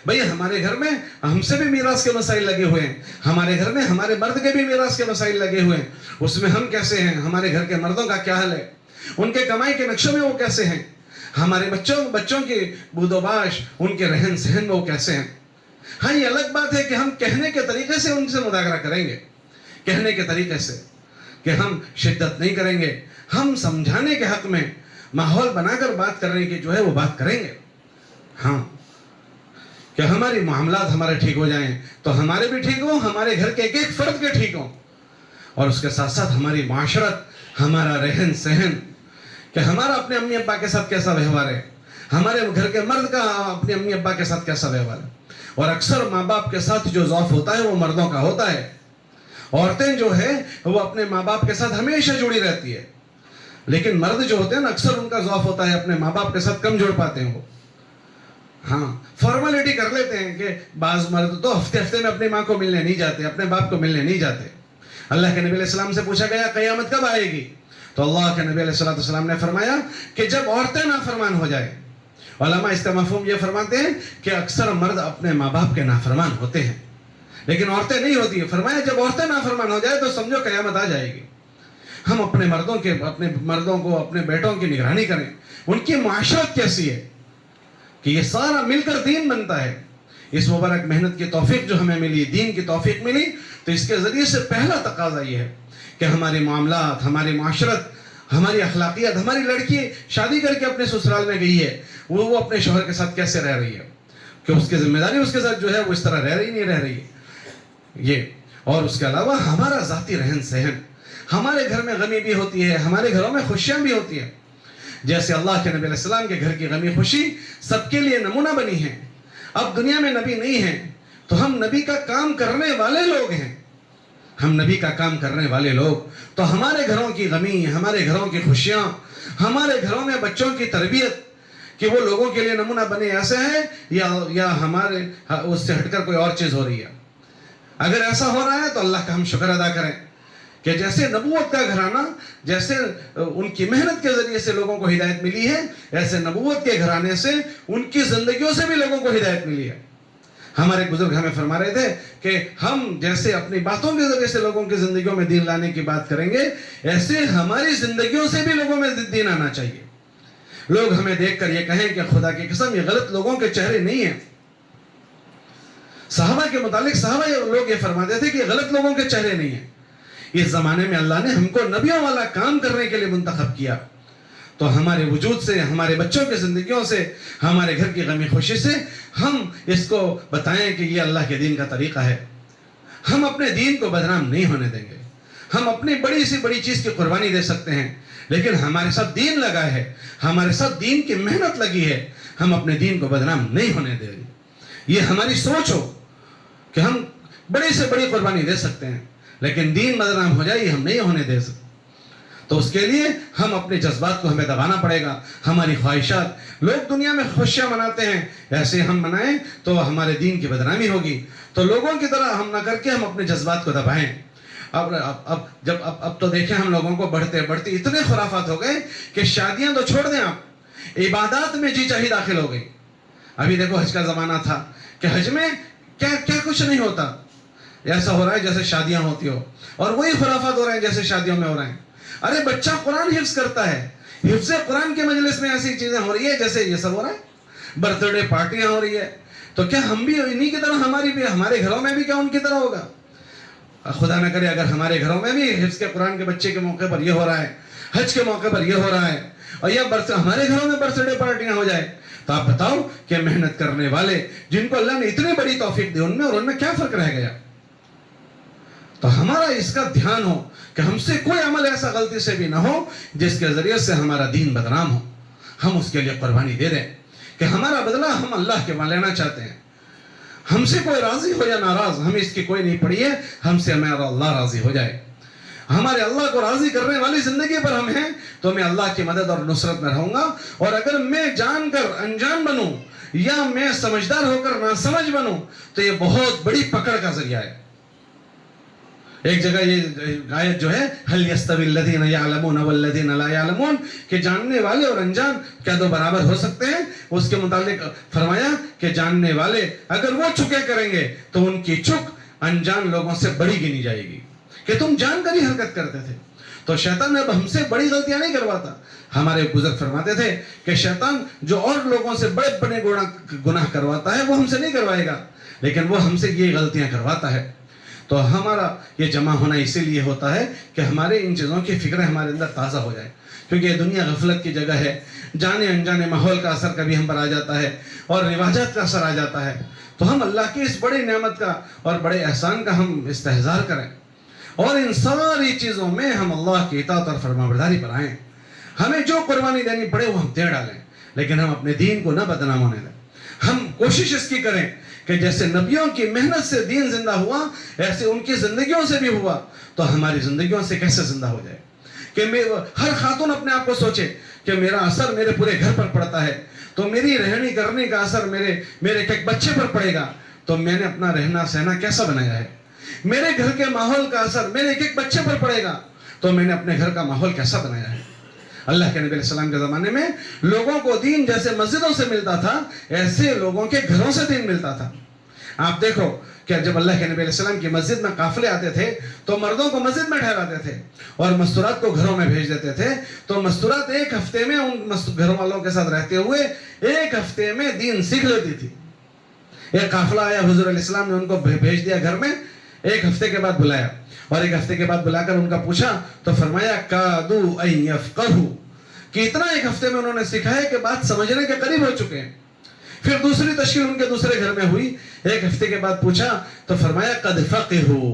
بھئی ہمارے گھر میں ہم سے بھی میراث کے مسائل لگے ہوئے ہیں، ہمارے گھر میں ہمارے مرد کے بھی میراث کے مسائل لگے ہوئے ہیں، اس میں ہم کیسے ہیں، ہمارے گھر کے مردوں کا کیا حل ہے، ان کے کمائی کے نقشوں میں وہ کیسے ہیں، ہمارے بچوں کی بود و باش، ان کے رہن سہن میں وہ کیسے ہیں۔ ہاں یہ الگ بات ہے کہ ہم کہنے کے طریقے سے ان سے مذاکرہ کریں گے، کہنے کے طریقے سے، کہ ہم شدت نہیں کریں گے، ہم سمجھانے کے حق میں ماحول بنا کر بات کرنے کی جو ہے وہ بات کریں گے۔ ہاں کہ ہماری معاملات ہمارے ٹھیک ہو جائیں تو ہمارے بھی ٹھیک ہوں، ہمارے گھر کے ایک ایک فرد کے ٹھیک ہوں، اور اس کے ساتھ ساتھ ہماری معاشرت، ہمارا رہن سہن، کہ ہمارا اپنے امی ابا کے ساتھ کیسا ویوہار ہے، ہمارے گھر کے مرد کا اپنے امی ابا کے ساتھ کیسا ویوہار ہے۔ اور اکثر ماں باپ کے ساتھ جو ضعف ہوتا ہے وہ مردوں کا ہوتا ہے، عورتیں جو ہے وہ اپنے ماں باپ کے ساتھ ہمیشہ جڑی رہتی ہے، لیکن مرد جو ہوتے ہیں نا اکثر ان کا ضعف ہوتا ہے، اپنے ماں باپ کے ساتھ کم جڑ پاتے ہیں وہ۔ ہاں فارمیلٹی کر لیتے ہیں کہ بعض مرد تو ہفتے ہفتے میں اپنی ماں کو ملنے نہیں جاتے، اپنے باپ کو ملنے نہیں جاتے۔ اللہ کے نبی علیہ السلام سے پوچھا گیا قیامت کب آئے گی؟ تو اللہ کے نبی علیہ السلام نے فرمایا کہ جب عورتیں نافرمان ہو جائیں۔ علماء اس کا مفہوم یہ فرماتے ہیں کہ اکثر مرد اپنے ماں باپ کے نافرمان ہوتے ہیں لیکن عورتیں نہیں ہوتی ہیں۔ فرمایا جب عورتیں نافرمان ہو جائے تو سمجھو قیامت آ جائے گی۔ ہم اپنے مردوں کو اپنے بیٹوں کی نگرانی کریں، ان کی معاشرت کیسی ہے، کہ یہ سارا مل کر دین بنتا ہے۔ اس مبارک محنت کی توفیق جو ہمیں ملی، دین کی توفیق ملی، تو اس کے ذریعے سے پہلا تقاضا یہ ہے کہ ہمارے معاملات، ہماری معاشرت، ہماری اخلاقیات، ہماری لڑکی شادی کر کے اپنے سسرال میں گئی ہے، وہ اپنے شوہر کے ساتھ کیسے رہ رہی ہے، کہ اس کی ذمہ داری اس کے ساتھ جو ہے وہ اس طرح نہیں رہ رہی ہے یہ۔ اور اس کے علاوہ ہمارا ذاتی رہن سہن، ہمارے گھر میں غمی بھی ہوتی ہے، ہمارے گھروں میں خوشیاں بھی ہوتی ہیں، جیسے اللہ کے نبی علیہ السلام کے گھر کی غمی خوشی سب کے لیے نمونہ بنی ہے۔ اب دنیا میں نبی نہیں ہیں تو ہم نبی کا کام کرنے والے لوگ ہیں، ہم نبی کا کام کرنے والے لوگ، تو ہمارے گھروں کی غمی، ہمارے گھروں کی خوشیاں، ہمارے گھروں میں بچوں کی تربیت، کہ وہ لوگوں کے لیے نمونہ بنے، ایسے ہے یا ہمارے اس سے ہٹ کر کوئی اور چیز ہو رہی ہے۔ اگر ایسا ہو رہا ہے تو اللہ کا ہم شکر ادا کریں کہ جیسے نبوت کا گھرانہ، جیسے ان کی محنت کے ذریعے سے لوگوں کو ہدایت ملی ہے، ایسے نبوت کے گھرانے سے ان کی زندگیوں سے بھی لوگوں کو ہدایت ملی ہے۔ ہمارے بزرگ ہمیں فرما رہے تھے کہ ہم جیسے اپنی باتوں کے ذریعے سے لوگوں کی زندگیوں میں دین لانے کی بات کریں گے، ایسے ہماری زندگیوں سے بھی لوگوں میں دین آنا چاہیے۔ لوگ ہمیں دیکھ کر یہ کہیں کہ خدا کی قسم یہ غلط لوگوں کے چہرے نہیں ہیں۔ صحابہ کے متعلق صحابہ لوگ یہ فرماتے تھے کہ یہ غلط لوگوں کے چہرے نہیں ہیں۔ اس زمانے میں اللہ نے ہم کو نبیوں والا کام کرنے کے لیے منتخب کیا، تو ہمارے وجود سے، ہمارے بچوں کی زندگیوں سے، ہمارے گھر کی غمی خوشی سے ہم اس کو بتائیں کہ یہ اللہ کے دین کا طریقہ ہے۔ ہم اپنے دین کو بدنام نہیں ہونے دیں گے۔ ہم اپنی بڑی سی بڑی چیز کی قربانی دے سکتے ہیں، لیکن ہمارے ساتھ دین لگا ہے، ہمارے ساتھ دین کی محنت لگی ہے، ہم اپنے دین کو بدنام نہیں ہونے دیں گے۔ یہ ہماری سوچ ہو کہ ہم بڑی سے بڑی قربانی دے سکتے ہیں، لیکن دین بدنام ہو جائے یہ ہم نہیں ہونے دے سکتے۔ تو اس کے لیے ہم اپنے جذبات کو ہمیں دبانا پڑے گا، ہماری خواہشات۔ لوگ دنیا میں خوشیاں مناتے ہیں، ایسے ہم منائیں تو ہمارے دین کی بدنامی ہوگی۔ تو لوگوں کی طرح ہم نہ کر کے ہم اپنے جذبات کو دبائیں۔ اب تو دیکھیں ہم لوگوں کو بڑھتے اتنے خرافات ہو گئے کہ شادیاں تو چھوڑ دیں آپ، عبادات میں جی چاہی داخل ہو گئی۔ ابھی دیکھو حج کا زمانہ تھا کہ حج میں کیا کچھ نہیں ہوتا، ایسا ہو رہا ہے جیسے شادیاں ہوتی ہو، اور وہی خرافات ہو رہے ہیں جیسے شادیوں میں ہو رہے ہیں۔ ارے بچہ قرآن حفظ کرتا ہے، حفظ قرآن کے مجلس میں ایسی چیزیں ہو رہی ہے جیسے یہ سب ہو رہا ہے، برتھ ڈے پارٹیاں ہو رہی ہے۔ تو کیا ہم بھی انہی کی طرح، ہمارے گھروں میں بھی کیا ان کی طرح ہوگا؟ خدا نہ کرے اگر ہمارے گھروں میں بھی حفظ کے قرآن کے بچے کے موقع پر یہ ہو رہا ہے، حج کے موقع پر یہ ہو رہا ہے، اور یا ہمارے گھروں میں برتھ ڈے پارٹیاں ہو جائے، تو آپ بتاؤ کہ محنت کرنے والے جن کو اللہ نے اتنی بڑی توفیق دی ان میں اور ان میں کیا فرق رہ گیا؟ تو ہمارا اس کا دھیان ہو کہ ہم سے کوئی عمل ایسا غلطی سے بھی نہ ہو جس کے ذریعے سے ہمارا دین بدنام ہو۔ ہم اس کے لیے قربانی دے دیں کہ ہمارا بدلہ ہم اللہ کے وہاں لینا چاہتے ہیں۔ ہم سے کوئی راضی ہو یا ناراض، ہمیں اس کی کوئی نہیں پڑی ہے، ہم سے ہمارا اللہ راضی ہو جائے۔ ہمارے اللہ کو راضی کرنے والی زندگی پر ہم ہیں تو میں اللہ کی مدد اور نصرت میں رہوں گا، اور اگر میں جان کر انجان بنوں یا میں سمجھدار ہو کر ناسمجھ بنوں تو یہ بہت بڑی پکڑ کا ذریعہ ہے، ایک جگہ یہ آیت جو ہے هل يستوي الذين يعلمون والذين لا يعلمون کہ جاننے والے اور انجان کیا دو برابر ہو سکتے ہیں؟ اس کے متعلق فرمایا کہ جاننے والے اگر وہ چکے کریں گے تو ان کی چک انجان لوگوں سے بڑی گنی جائے گی کہ تم جان کر ہی حرکت کرتے تھے. تو شیطان اب ہم سے بڑی غلطیاں نہیں کرواتا. ہمارے بزرگ فرماتے تھے کہ شیطان جو اور لوگوں سے بڑے بڑے گناہ کرواتا ہے وہ ہم سے نہیں کروائے گا، لیکن وہ ہم سے یہ غلطیاں کرواتا ہے. تو ہمارا یہ جمع ہونا اسی لیے ہوتا ہے کہ ہمارے ان چیزوں کی فکریں ہمارے اندر تازہ ہو جائیں، کیونکہ یہ دنیا غفلت کی جگہ ہے. جانے انجانے ماحول کا اثر کبھی ہم پر آ جاتا ہے اور رواجات کا اثر آ جاتا ہے. تو ہم اللہ کی اس بڑی نعمت کا اور بڑے احسان کا ہم استحضار کریں اور ان ساری چیزوں میں ہم اللہ کی اطاعت اور فرمانبرداری پر آئیں. ہمیں جو قربانی دینی پڑے وہ ہم دے ڈالیں، لیکن ہم اپنے دین کو نہ بدنام ہونے دیں. ہم کوشش اس کی کریں کہ جیسے نبیوں کی محنت سے دین زندہ ہوا ایسے ان کی زندگیوں سے بھی ہوا، تو ہماری زندگیوں سے کیسے زندہ ہو جائے. کہ ہر خاتون اپنے آپ کو سوچے کہ میرا اثر میرے پورے گھر پر پڑتا ہے، تو میری رہنی کرنے کا اثر میرے ایک بچے پر پڑے گا، تو میں نے اپنا رہنا سہنا کیسا بنایا ہے. میرے گھر کے ماحول کا اثر میرے ایک بچے پر پڑے گا، تو میں نے اپنے گھر کا ماحول کیسا بنایا ہے. اللہ کے نبی علیہ السلام کے زمانے میں لوگوں کو دین جیسے مسجدوں سے ملتا تھا ایسے لوگوں کے گھروں سے دین ملتا تھا. آپ دیکھو کہ جب اللہ کے نبی علیہ السلام کی مسجد میں قافلے آتے تھے تو مردوں کو مسجد میں ٹھہراتے تھے اور مستورات کو گھروں میں بھیج دیتے تھے. تو مستورات ایک ہفتے میں ان گھر والوں کے ساتھ رہتے ہوئے ایک ہفتے میں دین سیکھ لیتی تھی. ایک قافلہ آیا، حضور علیہ السلام نے ان کو بھیج دیا گھر میں، ایک ہفتے کے بعد بلایا اور ایک ہفتے کے بعد بلا کر ان کا پوچھا تو فرمایا کادو ان یفقہوا، کہ اتنا ایک ہفتے میں انہوں نے سکھا ہے کہ بات سمجھنے کے قریب ہو چکے ہیں. پھر دوسری تشکیل ان کے دوسرے گھر میں ہوئی، ایک ہفتے کے بعد پوچھا تو فرمایا قد فقہوا،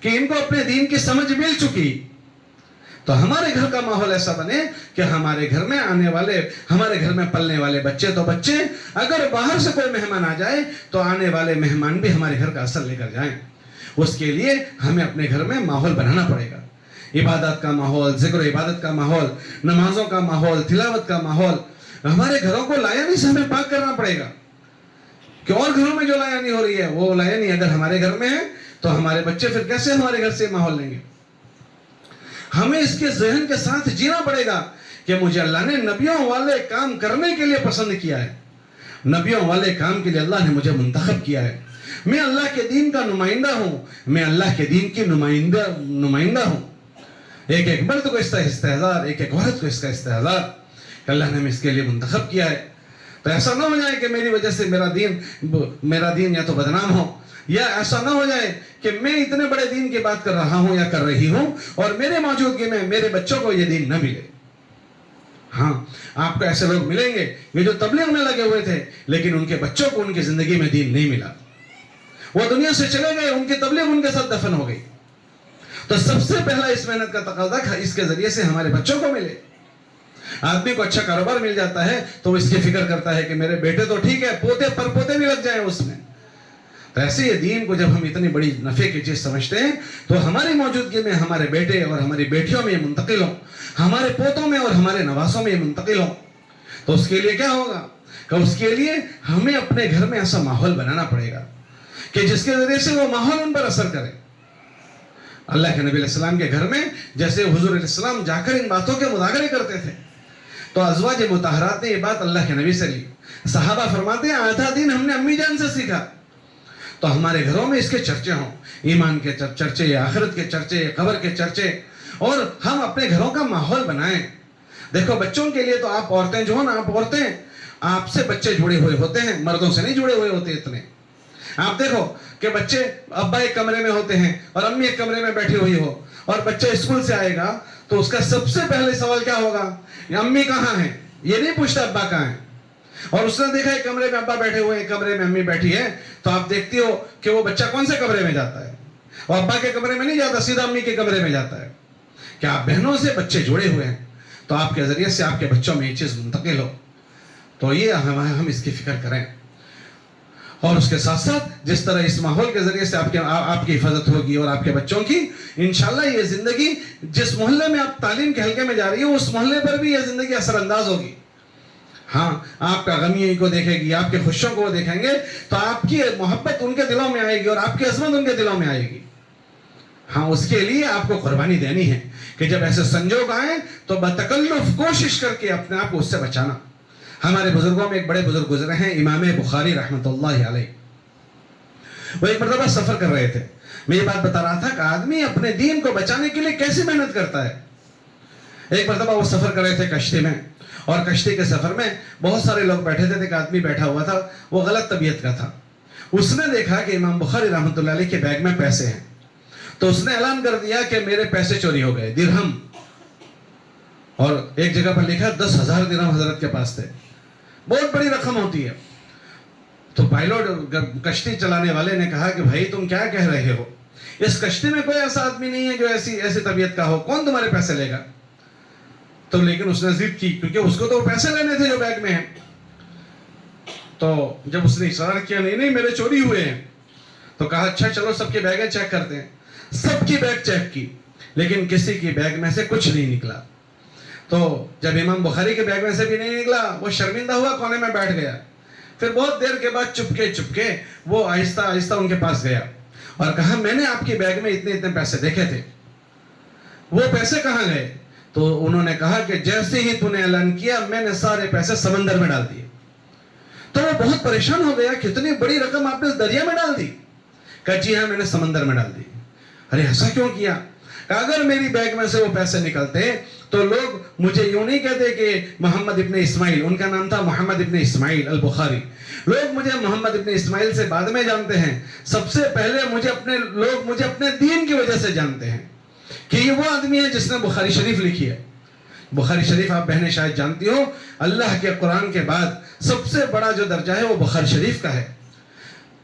کہ ان کو اپنے دین کی سمجھ مل چکی. تو ہمارے گھر کا ماحول ایسا بنے کہ ہمارے گھر میں آنے والے، ہمارے گھر میں پلنے والے بچے تو بچے، اگر باہر سے کوئی مہمان آ جائے تو آنے والے مہمان بھی ہمارے گھر کا اثر لے کر جائیں. اس کے لیے ہمیں اپنے گھر میں ماحول بنانا پڑے گا. عبادت کا ماحول، ذکر و عبادت کا ماحول، نمازوں کا ماحول، تلاوت کا ماحول. ہمارے گھروں کو لایانی سے ہمیں پاک کرنا پڑے گا کہ اور گھروں میں جو لایانی ہو رہی ہے وہ لایانی اگر ہمارے گھر میں ہے تو ہمارے بچے پھر کیسے ہمارے گھر سے ماحول لیں گے. ہمیں اس کے ذہن کے ساتھ جینا پڑے گا کہ مجھے اللہ نے نبیوں والے کام کرنے کے لیے پسند کیا ہے، نبیوں والے کام کے لیے اللہ نے مجھے منتخب کیا ہے. میں اللہ کے دین کا نمائندہ ہوں، میں اللہ کے دین کی نمائندہ ہوں. ایک مرد کو اس کا استحضار، ایک عورت کو اس کا استحضار کہ اللہ نے ہمیں اس کے لیے منتخب کیا ہے. تو ایسا نہ ہو جائے کہ میری وجہ سے میرا دین یا تو بدنام ہو، یا ایسا نہ ہو جائے کہ میں اتنے بڑے دین کی بات کر رہا ہوں یا کر رہی ہوں اور میرے موجودگی میں میرے بچوں کو یہ دین نہ ملے. ہاں، آپ کو ایسے لوگ ملیں گے یہ جو تبلیغ میں لگے ہوئے تھے لیکن ان کے بچوں کو ان کی زندگی میں دین نہیں ملا، وہ دنیا سے چلے گئے، ان کی تبلیغ ان کے ساتھ دفن ہو گئی. تو سب سے پہلا اس محنت کا تقاضا اس کے ذریعے سے ہمارے بچوں کو ملے. آدمی کو اچھا کاروبار مل جاتا ہے تو وہ اس کی فکر کرتا ہے کہ میرے بیٹے تو ٹھیک ہے، پوتے پر پوتے بھی لگ جائیں اس میں. تو ایسے یہ دین کو جب ہم اتنی بڑی نفع کی چیز سمجھتے ہیں تو ہماری موجودگی میں ہمارے بیٹے اور ہماری بیٹیوں میں یہ منتقل ہوں، ہمارے پوتوں میں اور ہمارے نواسوں میں یہ منتقل ہوں. تو اس کے لیے کیا ہوگا کہ اس کے لیے ہمیں اپنے گھر میں ایسا ماحول بنانا پڑے گا کہ جس کے ذریعے سے وہ ماحول ان پر اثر کرے. اللہ کے نبی علیہ السلام کے گھر میں جیسے حضور علیہ السلام جا کر ان باتوں کے مذاکرے کرتے تھے تو ازواج مطہرات نے یہ بات اللہ کے نبی سے لی. صحابہ فرماتے ہیں آدھا دین ہم نے امی جان سے سیکھا. تو ہمارے گھروں میں اس کے چرچے ہوں، ایمان کے چرچے، آخرت کے چرچے، قبر کے چرچے، اور ہم اپنے گھروں کا ماحول بنائیں. دیکھو بچوں کے لیے تو آپ عورتیں جو ہو نا، آپ عورتیں آپ سے بچے جڑے ہوئے ہوتے ہیں، مردوں سے نہیں جڑے ہوئے ہوتے اتنے. آپ دیکھو کہ بچے ابا ایک کمرے میں ہوتے ہیں اور امی ایک کمرے میں بیٹھی ہوئی ہو اور بچہ اسکول سے آئے گا تو اس کا سب سے پہلے سوال کیا ہوگا؟ امی کہاں ہیں؟ یہ نہیں پوچھتا ابا کہاں ہیں. اور اس نے دیکھا ایک کمرے میں ابا بیٹھے ہوئے ایک کمرے میں امی بیٹھی ہے تو آپ دیکھتی ہو کہ وہ بچہ کون سے کمرے میں جاتا ہے؟ وہ ابا کے کمرے میں نہیں جاتا، سیدھا امی کے کمرے میں جاتا ہے. کیا آپ بہنوں سے بچے جڑے ہوئے ہیں تو آپ کے ذریعے سے آپ کے بچوں میں یہ چیز منتقل ہو. تو یہ ہم اس کی فکر کریں اور اس کے ساتھ ساتھ جس طرح اس ماحول کے ذریعے سے آپ کی حفاظت ہوگی اور آپ کے بچوں کی، انشاءاللہ یہ زندگی جس محلے میں آپ تعلیم کے حلقے میں جا رہی ہو اس محلے پر بھی یہ زندگی اثر انداز ہوگی. ہاں، آپ کا غمی کو دیکھے گی، آپ کے خوشوں کو وہ دیکھیں گے تو آپ کی محبت ان کے دلوں میں آئے گی اور آپ کی عظمت ان کے دلوں میں آئے گی. ہاں اس کے لیے آپ کو قربانی دینی ہے کہ جب ایسے سنجوگ آئیں تو بتکلف کوشش کر کے اپنے آپ کو اس سے بچانا. ہمارے بزرگوں میں ایک بڑے بزرگ گزرے ہیں امام بخاری رحمۃ اللہ علیہ. وہ ایک مرتبہ سفر کر رہے تھے. میں یہ بات بتا رہا تھا کہ آدمی اپنے دین کو بچانے کے لیے کیسی محنت کرتا ہے. ایک مرتبہ وہ سفر کر رہے تھے کشتی میں, اور کشتی کے سفر میں بہت سارے لوگ بیٹھے تھے. ایک آدمی بیٹھا ہوا تھا, وہ غلط طبیعت کا تھا. اس نے دیکھا کہ امام بخاری رحمۃ اللہ علیہ کے بیگ میں پیسے ہیں, تو اس نے اعلان کر دیا کہ میرے پیسے چوری ہو گئے, درہم. اور ایک جگہ پر لکھا 10,000 درہم حضرت کے پاس تھے. بہت بڑی رقم ہوتی ہے. تو پائلوٹ کشتی چلانے والے نے کہا کہ بھائی تم کیا کہہ رہے ہو, اس کشتی میں کوئی ایسا آدمی نہیں ہے جو ایسی طبیعت کا ہو, کون تمہارے پیسے لے گا. تو لیکن اس نے ضد کی, کیونکہ اس کو تو پیسے لینے تھے جو بیگ میں ہیں. تو جب اس نے اصرار کیا نہیں میرے چوری ہوئے ہیں, تو کہا اچھا چلو سب کے بیگیں چیک کرتے ہیں. سب کی بیگ چیک کی, لیکن کسی کی بیگ میں سے کچھ نہیں نکلا. تو جب امام بخاری کے بیگ میں سے بھی نہیں نکلا, وہ شرمندہ ہوا, کونے میں بیٹھ گیا. پھر بہت دیر کے بعد چپکے وہ آہستہ آہستہ ان کے پاس گیا اور کہا میں نے آپ کی بیگ میں اتنے پیسے دیکھے تھے, وہ پیسے کہاں گئے؟ تو انہوں نے کہا کہ جیسے ہی تو نے اعلان کیا میں نے سارے پیسے سمندر میں ڈال دیے. تو وہ بہت پریشان ہو گیا, کتنی بڑی رقم آپ نے دریا میں ڈال دی. کہا جی ہاں میں نے سمندر میں ڈال دی. ارے ایسا کیوں کیا؟ کہ اگر میری بیگ میں سے وہ پیسے نکلتے تو لوگ مجھے یوں نہیں کہتے کہ محمد ابن اسماعیل, ان کا نام تھا محمد ابن اسماعیل البخاری, لوگ مجھے محمد ابن اسماعیل سے بعد میں جانتے ہیں, سب سے پہلے لوگ مجھے اپنے دین کی وجہ سے جانتے ہیں کہ یہ وہ آدمی ہے جس نے بخاری شریف لکھی ہے. بخاری شریف آپ بہنیں شاید جانتی ہو, اللہ کے قرآن کے بعد سب سے بڑا جو درجہ ہے وہ بخاری شریف کا ہے.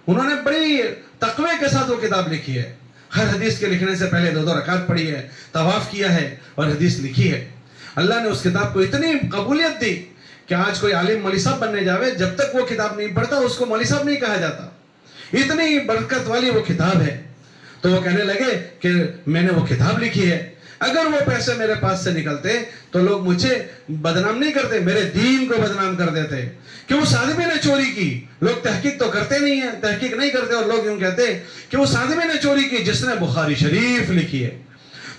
انہوں نے بڑی تقوی کے ساتھ وہ کتاب لکھی ہے. ہر حدیث کے لکھنے سے پہلے 2 رکعت پڑھی ہے, طواف کیا ہے اور حدیث لکھی ہے. اللہ نے اس کتاب کو اتنی قبولیت دی کہ آج کوئی عالم مولوی صاحب بننے جاوے, جب تک وہ کتاب نہیں پڑھتا اس کو مولوی صاحب نہیں کہا جاتا. اتنی برکت والی وہ کتاب ہے. تو وہ کہنے لگے کہ میں نے وہ کتاب لکھی ہے, اگر وہ پیسے میرے پاس سے نکلتے تو لوگ مجھے بدنام نہیں کرتے, میرے دین کو بدنام کر دیتے کہ اس آدمی نے چوری کی. لوگ تحقیق تو کرتے نہیں ہیں, تحقیق نہیں کرتے, اور لوگ یوں کہتے کہ اس آدمی نے چوری کی جس نے بخاری شریف لکھی ہے.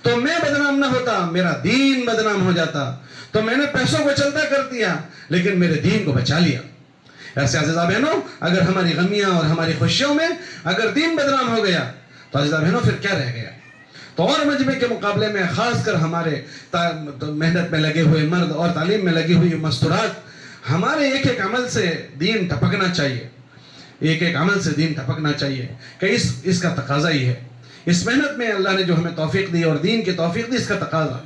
تو میں بدنام نہ ہوتا, میرا دین بدنام ہو جاتا. تو میں نے پیسوں کو چلتا کر دیا لیکن میرے دین کو بچا لیا. ایسے عزیزہ بہنوں, اگر ہماری غمیاں اور ہماری خوشیوں میں اگر دین بدنام ہو گیا تو عزیزہ بہنوں پھر کیا رہ گیا؟ تو اور مجمع کے مقابلے میں خاص کر ہمارے محنت میں لگے ہوئے مرد اور تعلیم میں لگی ہوئی مستورات, ہمارے ایک عمل سے دین ٹپکنا چاہیے. ایک عمل سے دین ٹپکنا چاہیے کہ اس کا تقاضا ہی ہے. اس محنت میں اللہ نے جو ہمیں توفیق دی اور دین کی توفیق دی, اس کا تقاضا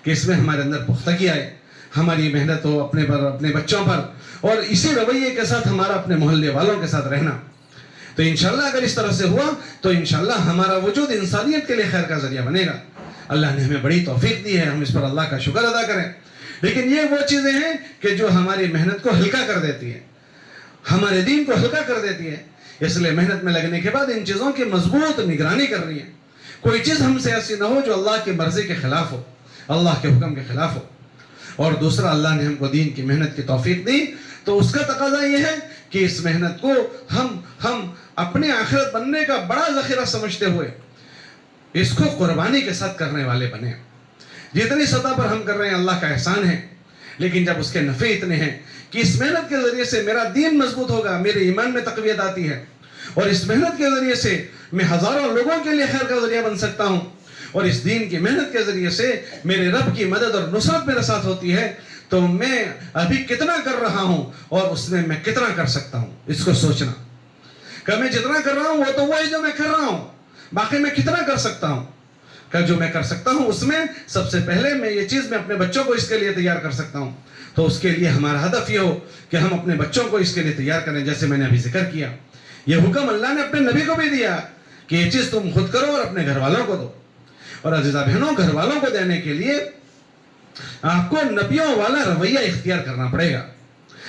کہ اس میں ہمارے اندر پختگی آئے, ہماری محنت ہو اپنے پر, اپنے بچوں پر, اور اسی رویے کے ساتھ ہمارا اپنے محلے والوں کے ساتھ رہنا. تو انشاءاللہ اگر اس طرح سے ہوا تو انشاءاللہ ہمارا وجود انسانیت کے لیے خیر کا ذریعہ بنے گا. اللہ نے ہمیں بڑی توفیق دی ہے, ہم اس پر اللہ کا شکر ادا کریں. لیکن یہ وہ چیزیں ہیں کہ جو ہماری محنت کو ہلکا کر دیتی ہیں, ہمارے دین کو ہلکا کر دیتی ہے. اس لیے محنت میں لگنے کے بعد ان چیزوں کی مضبوط نگرانی کرنی ہے. کوئی چیز ہم سے ایسی نہ ہو جو اللہ کی مرضی کے خلاف ہو, اللہ کے حکم کے خلاف ہو. اور دوسرا, اللہ نے ہم کو دین کی محنت کی توفیق دی, تو اس کا تقاضا یہ ہے کہ اس محنت کو ہم اپنی آخرت بننے کا بڑا ذخیرہ سمجھتے ہوئے اس کو قربانی کے ساتھ کرنے والے بنے. جتنی سطح پر ہم کر رہے ہیں اللہ کا احسان ہے, لیکن جب اس کے نفع اتنے ہیں کہ اس محنت کے ذریعے سے میرا دین مضبوط ہوگا, میرے ایمان میں تقویت آتی ہے, اور اس محنت کے ذریعے سے میں ہزاروں لوگوں کے لیے خیر کا ذریعہ بن سکتا ہوں, اور اس دین کی محنت کے ذریعے سے میرے رب کی مدد اور نصرت میرے ساتھ ہوتی ہے, تو میں ابھی کتنا کر رہا ہوں اور اس میں کتنا کر سکتا ہوں. اس کو سوچنا کہ میں جتنا کر رہا ہوں وہ تو وہی جو میں کر رہا ہوں, باقی میں کتنا کر سکتا ہوں. کہ جو میں کر سکتا ہوں اس میں سب سے پہلے میں یہ چیز میں اپنے بچوں کو اس کے لیے تیار کر سکتا ہوں. تو اس کے لیے ہمارا ہدف یہ ہو کہ ہم اپنے بچوں کو اس کے لیے تیار کریں. جیسے میں نے ابھی ذکر کیا, یہ حکم اللہ نے اپنے نبی کو بھی دیا کہ یہ چیز تم خود کرو اور اپنے گھر والوں کو دو. اور عزیزہ بہنوں, گھر والوں کو دینے کے لیے آپ کو نبیوں والا رویہ اختیار کرنا پڑے گا.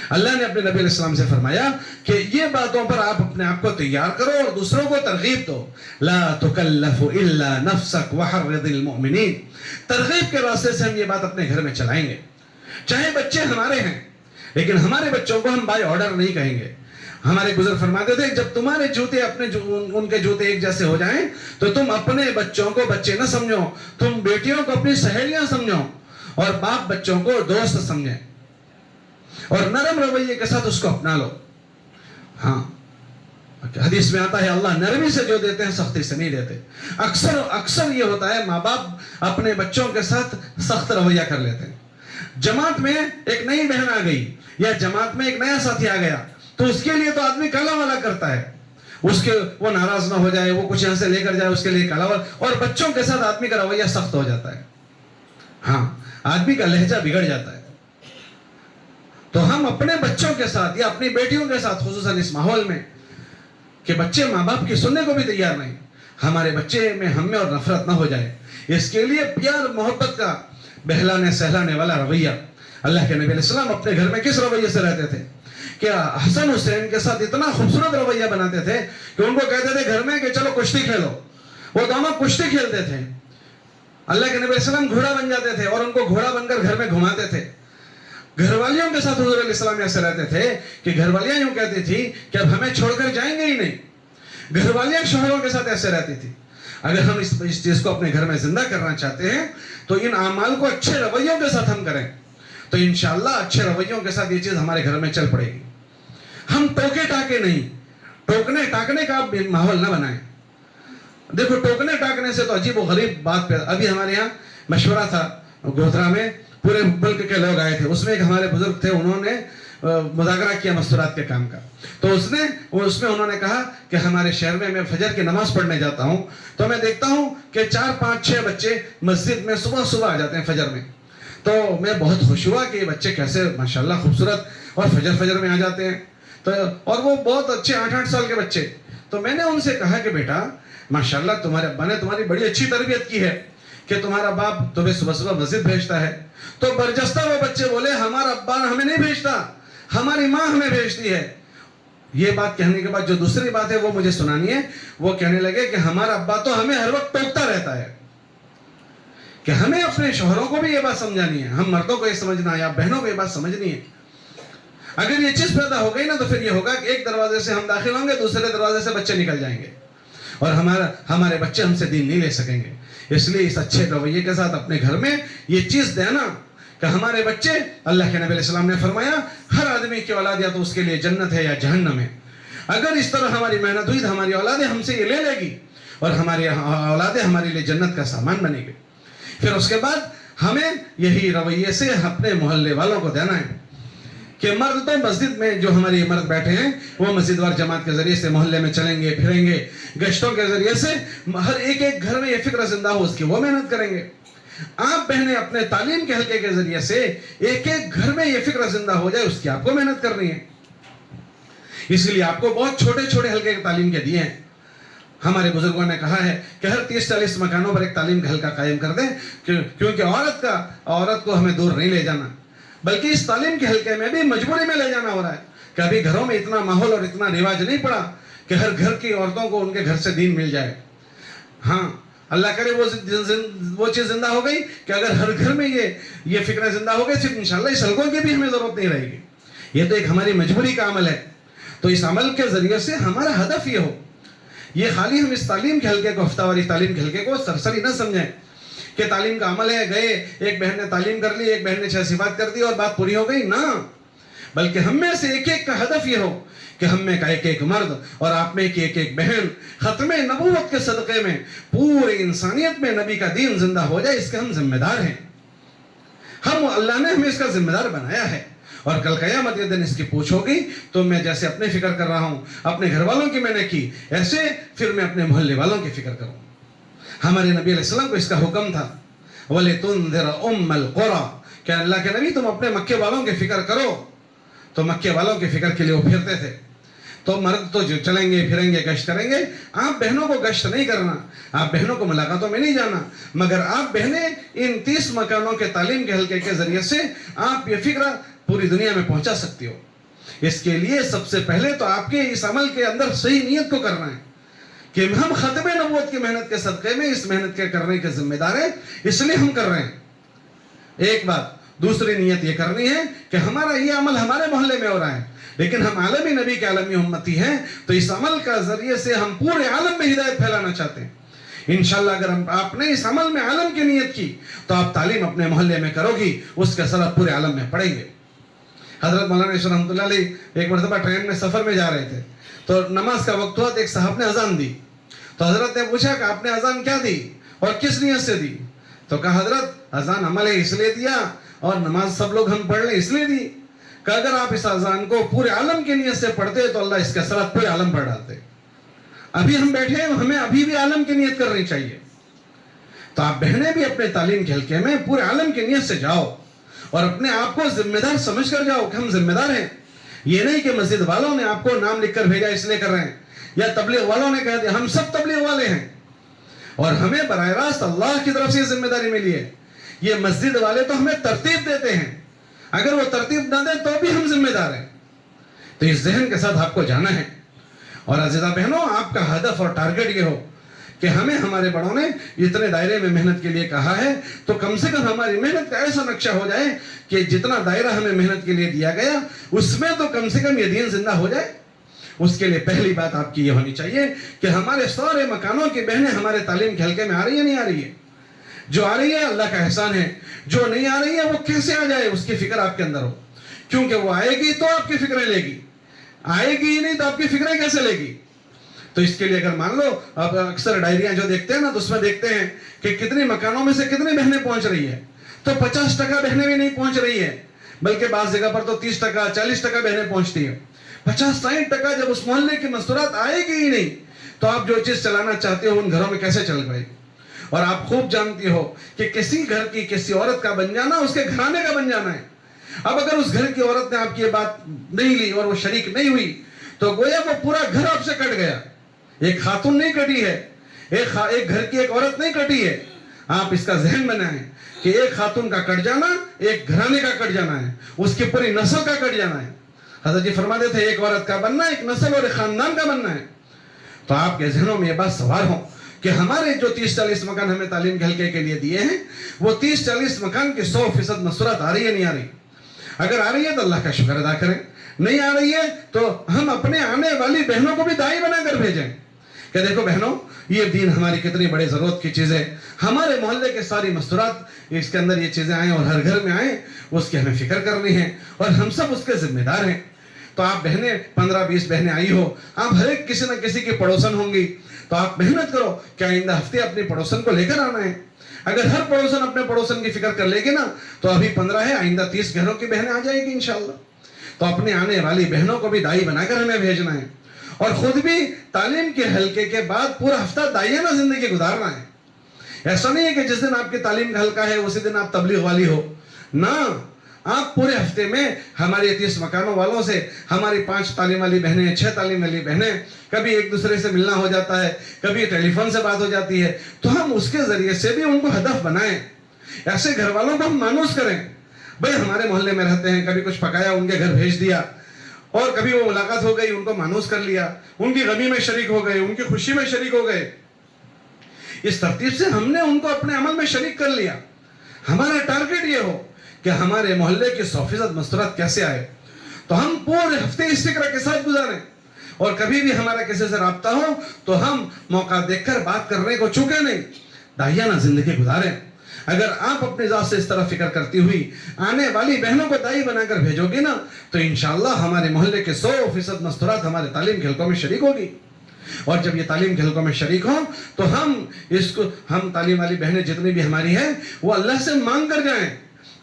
اللہ نے اپنے نبی علیہ السلام سے فرمایا کہ یہ باتوں پر آپ اپنے آپ کو تیار کرو اور دوسروں کو ترغیب دو. لا تکلف الا نفسک وحرض المؤمنین. ترغیب کے راستے سے ہم یہ بات اپنے گھر میں چلائیں گے. چاہے بچے ہمارے ہیں, لیکن ہمارے بچوں کو ہم بائی آرڈر نہیں کہیں گے. ہمارے بزرگ فرماتے تھے جب تمہارے جوتے ان کے جوتے ایک جیسے ہو جائیں تو تم اپنے بچوں کو بچے نہ سمجھو، تم بیٹیوں کو اپنی سہیلیاں سمجھو اور باپ بچوں کو دوست سمجھیں اور نرم رویے کے ساتھ اس کو اپنا لو۔ ہاں حدیث میں آتا ہے اللہ نرمی سے جو دیتے ہیں سختی سے نہیں دیتے۔ اکثر یہ ہوتا ہے ماں باپ اپنے بچوں کے ساتھ سخت رویہ کر لیتے ہیں۔ جماعت میں ایک نئی بہن آ گئی یا جماعت میں ایک نیا ساتھی آ گیا تو اس کے لیے تو آدمی کالا والا کرتا ہے، وہ ناراض نہ ہو جائے، وہ کچھ یہاں سے لے کر جائے، اس کے لیے کالا والا، اور بچوں کے ساتھ آدمی کا رویہ سخت ہو جاتا ہے۔ ہاں آدمی کا لہجہ بگڑ جاتا ہے۔ تو ہم اپنے بچوں کے ساتھ یا اپنی بیٹیوں کے ساتھ خصوصاً اس ماحول میں کہ بچے ماں باپ کی سننے کو بھی تیار نہیں، ہمارے بچے میں ہم میں اور نفرت نہ ہو جائے، اس کے لیے پیار محبت کا بہلانے سہلانے والا رویہ۔ اللہ کے نبی علیہ السلام اپنے گھر میں کس رویے سے رہتے تھے؟ کہ حسن حسین کے ساتھ اتنا خوبصورت رویہ بناتے تھے کہ ان کو کہتے تھے گھر میں کہ چلو کشتی کھیلو، وہ دونوں کشتی کھیلتے تھے۔ اللہ کے نبی علیہ السلام گھوڑا بن جاتے تھے اور ان کو گھوڑا بن کر گھر میں گھماتے تھے۔ گھر والیوں کے ساتھ حضور علیہ السلام ایسے رہتے تھے کہ گھر والیاں یوں کہتی تھی کہ اب ہمیں چھوڑ کر جائیں گے ہی نہیں۔ گھر والیاں شوہروں کے ساتھ ایسے رہتی تھی۔ اگر ہم اس چیز کو اپنے گھر میں زندہ کرنا چاہتے ہیں تو ان اعمال کو اچھے رویوں کے ساتھ ہم کریں تو انشاءاللہ اچھے رویوں کے ساتھ یہ چیز ہمارے گھر میں چل پڑے گی۔ ہم ٹوکے ٹاکے نہیں، ٹوکنے ٹاکنے کا ماحول نہ بنائیں۔ دیکھو ٹوکنے ٹاکنے سے تو عجیب و غریب بات پہ ابھی ہمارے یہاں مشورہ تھا گودھرا میں، پورے ملک کے لوگ آئے تھے، اس میں ایک ہمارے بزرگ تھے، انہوں نے مذاکرہ کیا مستورات کے کام کا، تو اس میں انہوں نے کہا کہ ہمارے شہر میں فجر کی نماز پڑھنے جاتا ہوں تو میں دیکھتا ہوں کہ 4 5 6 بچے مسجد میں صبح آ جاتے ہیں فجر میں، تو میں بہت خوش ہوا کہ یہ بچے کیسے ماشاءاللہ خوبصورت اور فجر میں آ جاتے ہیں، تو اور وہ بہت اچھے 8 سال کے بچے۔ تو میں نے ان سے کہا کہ بیٹا ماشاءاللہ تمہارے ابا نے تمہاری بڑی اچھی تربیت کی ہے کہ تمہارا باپ تمہیں صبح مسجد بھیجتا ہے، تو برجستہ وہ بچے بولے ہمارا ابا ہمیں نہیں بھیجتا، ہماری ماں ہمیں بھیجتی ہے۔ یہ بات کہنے کے بعد جو دوسری بات ہے وہ مجھے سنانی ہے، وہ کہنے لگے کہ ہمارا ابا تو ہمیں ہر وقت ٹوکتا رہتا ہے، کہ ہمیں اپنے شوہروں کو بھی یہ بات سمجھانی ہے، ہم مردوں کو یہ سمجھنا ہے یا بہنوں کو یہ بات سمجھنی ہے۔ اگر یہ چیز پیدا ہو گئی نا تو پھر یہ ہوگا کہ ایک دروازے سے ہم داخل ہوں گے، دوسرے دروازے سے بچے نکل جائیں گے اور ہمارے بچے ہم سے دین نہیں لے سکیں گے۔ اس لیے اس اچھے رویے کے ساتھ اپنے گھر میں یہ چیز دینا کہ ہمارے بچے، اللہ کے نبی علیہ السلام نے فرمایا ہر آدمی کی اولاد یا تو اس کے لیے جنت ہے یا جہنم ہے۔ اگر اس طرح ہماری محنت ہوئی تو ہماری اولادیں ہم سے یہ لے لے گی اور ہماری اولادیں ہمارے لیے جنت کا سامان بنے گی۔ پھر اس کے بعد ہمیں یہی رویے سے اپنے محلے والوں کو دینا ہے کہ مرد تو مسجد میں جو ہمارے مرد بیٹھے ہیں وہ مسجد وار جماعت کے ذریعے سے محلے میں چلیں گے پھریں گے، گشتوں کے ذریعے سے ہر ایک گھر میں یہ فکر زندہ ہو اس کی وہ محنت کریں گے۔ آپ بہنیں اپنے تعلیم کے حلقے کے ذریعے سے ایک گھر میں یہ فکر زندہ ہو جائے اس کی آپ کو محنت کرنی ہے۔ اس لیے آپ کو بہت چھوٹے حلقے کی تعلیم کے دیے ہیں۔ ہمارے بزرگوں نے کہا ہے کہ ہر 30-40 مکانوں پر ایک تعلیم کا حلقہ قائم کر دیں، کیونکہ عورت کو ہمیں دور نہیں لے جانا، بلکہ اس تعلیم کے حلقے میں بھی مجبوری میں لے جانا ہو رہا ہے کہ ابھی گھروں میں اتنا ماحول اور اتنا رواج نہیں پڑا کہ ہر گھر کی عورتوں کو ان کے گھر سے دین مل جائے۔ ہاں اللہ کرے وہ چیز زندہ ہو گئی کہ اگر ہر گھر میں یہ فکریں زندہ ہو گئی پھر انشاءاللہ اس حلقوں کی بھی ہمیں ضرورت نہیں رہے گی۔ یہ تو ایک ہماری مجبوری کا عمل ہے، تو اس عمل کے ذریعے سے ہمارا ہدف یہ ہو، یہ خالی ہم اس تعلیم کے حلقے کو، ہفتہ واری تعلیم کے حلقے کو سرسری نہ سمجھیں کہ تعلیم کا عمل ہے، گئے ایک بہن نے تعلیم کر لی، ایک بہن نے 6 صفات کر دی اور بات پوری ہو گئی، نہ، بلکہ ہم میں سے ایک کا ہدف یہ ہو کہ ہم میں کا ایک مرد اور آپ میں کی ایک بہن ختم نبوت کے صدقے میں پوری انسانیت میں نبی کا دین زندہ ہو جائے، اس کے ہم ذمہ دار ہیں۔ اللہ نے ہمیں اس کا ذمہ دار بنایا ہے اور کل قیامت کے دن اس کی پوچھ ہوگی تو میں جیسے اپنے فکر کر رہا ہوں، اپنے گھر والوں کی میں نے کی، ایسے پھر میں اپنے محلے والوں کی فکر کروں۔ ہمارے نبی علیہ السلام کو اس کا حکم تھا، وَلِتُنذِرَ أُمَّ الْقُرَى، کہ اللہ کے نبی تم اپنے مکے والوں کی فکر کرو۔ تو مکے والوں کی فکر کے لیے وہ پھرتے تھے، تو مرد تو جو چلیں گے پھریں گے گشت کریں گے، آپ بہنوں کو گشت نہیں کرنا، آپ بہنوں کو ملاقاتوں میں نہیں جانا، مگر آپ بہنیں ان 30 مکانوں کے تعلیم کے حلقے کے ذریعے سے آپ یہ فکر پوری دنیا میں پہنچا سکتی ہو۔ اس کے لیے سب سے پہلے تو آپ کے اس عمل کے اندر صحیح نیت کو کرنا ہے کہ ہم ختم نبوت کی محنت کے صدقے میں اس محنت کے کرنے کے ذمہ دار ہیں، اس لیے ہم کر رہے ہیں۔ ایک بات دوسری نیت یہ کرنی ہے کہ ہمارا یہ عمل ہمارے محلے میں ہو رہا ہے، لیکن ہم عالمی نبی کے عالمی امتی ہیں، تو اس عمل کا ذریعے سے ہم پورے عالم میں ہدایت پھیلانا چاہتے ہیں۔ انشاءاللہ اگر آپ نے اس عمل میں عالم کی نیت کی تو آپ تعلیم اپنے محلے میں کرو گی، اس کے اثر آپ پورے عالم میں پڑیں گے۔ حضرت مولانا عشق رحمۃ اللہ علیہ ایک مرتبہ ٹرین میں سفر میں جا رہے تھے، تو نماز کا وقت ہوا تو ایک صاحب نے اذان دی، تو حضرت نے پوچھا کہ آپ نے اذان کیا دی اور کس نیت سے دی؟ تو کہا حضرت اذان عمل ہے اس لیے دیا اور نماز سب لوگ ہم پڑھ لیں اس لیے دی، کہ اگر آپ اس اذان کو پورے عالم کی نیت سے پڑھتے تو اللہ اس کے اثرات پورے عالم پڑھ ڈالتے۔ ابھی ہم بیٹھے ہیں، ہمیں ابھی بھی عالم کی نیت کرنی چاہیے۔ تو آپ بہنیں بھی اپنے تعلیم کے حلقے میں پورے عالم کی نیت سے جاؤ اور اپنے آپ کو ذمہ دار سمجھ کر جاؤ کہ ہم ذمہ دار ہیں۔ یہ نہیں کہ مسجد والوں نے آپ کو نام لکھ کر بھیجا اس لیے کر رہے ہیں، یا تبلیغ والوں نے کہہ دیا، ہم سب تبلیغ والے ہیں اور ہمیں براہ راست اللہ کی طرف سے ذمہ داری ملی ہے۔ یہ مسجد والے تو ہمیں ترتیب دیتے ہیں، اگر وہ ترتیب نہ دیں تو بھی ہم ذمہ دار ہیں۔ تو اس ذہن کے ساتھ آپ کو جانا ہے۔ اور عزیزہ بہنوں، آپ کا ہدف اور ٹارگٹ یہ ہو کہ ہمیں ہمارے بڑوں نے اتنے دائرے میں محنت کے لیے کہا ہے، تو کم سے کم ہماری محنت کا ایسا نقشہ ہو جائے کہ جتنا دائرہ ہمیں محنت کے لیے دیا گیا اس میں تو کم سے کم یہ دین زندہ ہو جائے۔ اس کے لیے پہلی بات آپ کی یہ ہونی چاہیے کہ ہمارے سارے مکانوں کی بہنیں ہمارے تعلیم کے حلقے میں آ رہی ہے نہیں آ رہی ہے؟ جو آ رہی ہے اللہ کا احسان ہے، جو نہیں آ رہی ہے وہ کیسے آ جائے اس کی فکر آپ کے اندر ہو، کیونکہ وہ آئے گی تو آپ کی فکریں لے گی، آئے گی ہی نہیں تو آپ کی فکریں کیسے لے گی؟ تو اس کے لیے اگر مان لو آپ اکثر ڈائریاں جو دیکھتے ہیں نا تو اس میں دیکھتے ہیں کہ کتنی مکانوں میں سے کتنی بہنیں پہنچ رہی ہے، تو 50% بہنیں بھی نہیں پہنچ رہی ہے، بلکہ بعض جگہ پر تو 30%، 40% بہنیں پہنچتی ہیں۔ 50-60% جب اس محلے کی مستورات آئے گی ہی نہیں تو آپ جو چیز چلانا چاہتے ہو ان گھروں میں کیسے چل پائے گی؟ اور آپ خوب جانتی ہو کہ کسی گھر کی کسی عورت کا بن جانا اس کے گھرانے کا بن جانا ہے۔ اب اگر اس گھر کی عورت نے آپ کی یہ بات نہیں لی اور وہ شریک نہیں ہوئی تو گویا وہ پورا گھر آپ سے کٹ گیا۔ ایک خاتون نہیں کٹی ہے، ایک گھر کی ایک عورت نہیں کٹی ہے۔ آپ اس کا ذہن بنائیں کہ ایک خاتون کا کٹ جانا ایک گھرانے کا کٹ جانا ہے، اس کی پوری نسل کا کٹ جانا ہے۔ حضرت جی فرماتے تھے ایک عورت کا بننا ایک نسل اور ایک خاندان کا بننا ہے۔ تو آپ کے ذہنوں میں یہ بات سوار ہو کہ ہمارے جو 30-40 مکان ہمیں تعلیم کے حلقے کے لیے دیے ہیں وہ 30-40 مکان کی 100% مستورات آ رہی ہے نہیں آ رہی؟ اگر آ رہی ہے تو اللہ کا شکر ادا کریں، نہیں آ رہی ہے تو ہم اپنے آنے والی بہنوں کو بھی دائی بنا کر بھیجیں کہ دیکھو بہنوں یہ دین ہماری کتنی بڑے ضرورت کی چیز ہے، ہمارے محلے کے ساری مستورات اس کے اندر یہ چیزیں آئیں اور ہر گھر میں آئیں، اس کی ہمیں فکر کرنی ہے اور ہم سب اس کے ذمہ دار ہیں۔ تو آپ بہنیں 15-20 بہنیں آئی ہو، آپ ہر ایک کسی نہ کسی کی پڑوسن ہوں گی، تو آپ محنت کرو کہ آئندہ ہفتے اپنی پڑوسن کو لے کر آنا ہے۔ اگر ہر پڑوسن اپنے پڑوسن کی فکر کر لے گی نا تو ابھی 15 ہے، آئندہ 30 گھروں کی بہنیں آ جائیں گی انشاءاللہ۔ تو اپنے آنے والی بہنوں کو بھی دائی بنا کر ہمیں بھیجنا ہے اور خود بھی تعلیم کے حلقے کے بعد پورا ہفتہ دائیانہ زندگی گزارنا ہے۔ ایسا نہیں ہے کہ جس دن آپ کی تعلیم کا حلقہ ہے اسی دن آپ تبلیغ والی ہو، نہ، آپ پورے ہفتے میں ہماری 30 مکانوں والوں سے ہماری 5 تعلیم والی بہنیں، 6 تعلیم والی بہنیں، کبھی ایک دوسرے سے ملنا ہو جاتا ہے، کبھی ٹیلی فون سے بات ہو جاتی ہے، تو ہم اس کے ذریعے سے بھی ان کو ہدف بنائیں، ایسے گھر والوں کو ہم مانوس کریں۔ بھئی ہمارے محلے میں رہتے ہیں، کبھی کچھ پکایا ان کے گھر بھیج دیا، اور کبھی وہ ملاقات ہو گئی ان کو مانوس کر لیا، ان کی غمی میں شریک ہو گئے، ان کی خوشی میں شریک ہو گئے۔ اس ترتیب سے ہم نے ان کو اپنے عمل میں شریک کر لیا۔ ہمارا ٹارگٹ یہ ہو کہ ہمارے محلے کی 100% مستورات کیسے آئے، تو ہم پورے ہفتے اس فکر کے ساتھ گزاریں اور کبھی بھی ہمارا کسی سے رابطہ ہو تو ہم موقع دیکھ کر بات کرنے کو چوکے نہیں، دائیانہ زندگی گزاریں۔ اگر آپ اپنی ذات سے اس طرح فکر کرتی ہوئی آنے والی بہنوں کو دائی بنا کر بھیجو گی نا تو انشاءاللہ ہمارے محلے کے 100% مستورات ہمارے تعلیم کے حلقوں میں شریک ہوگی۔ اور جب یہ تعلیم کے حلقوں میں شریک ہوں تو ہم تعلیم والی بہنیں جتنی بھی ہماری ہیں وہ اللہ سے مانگ کر جائیں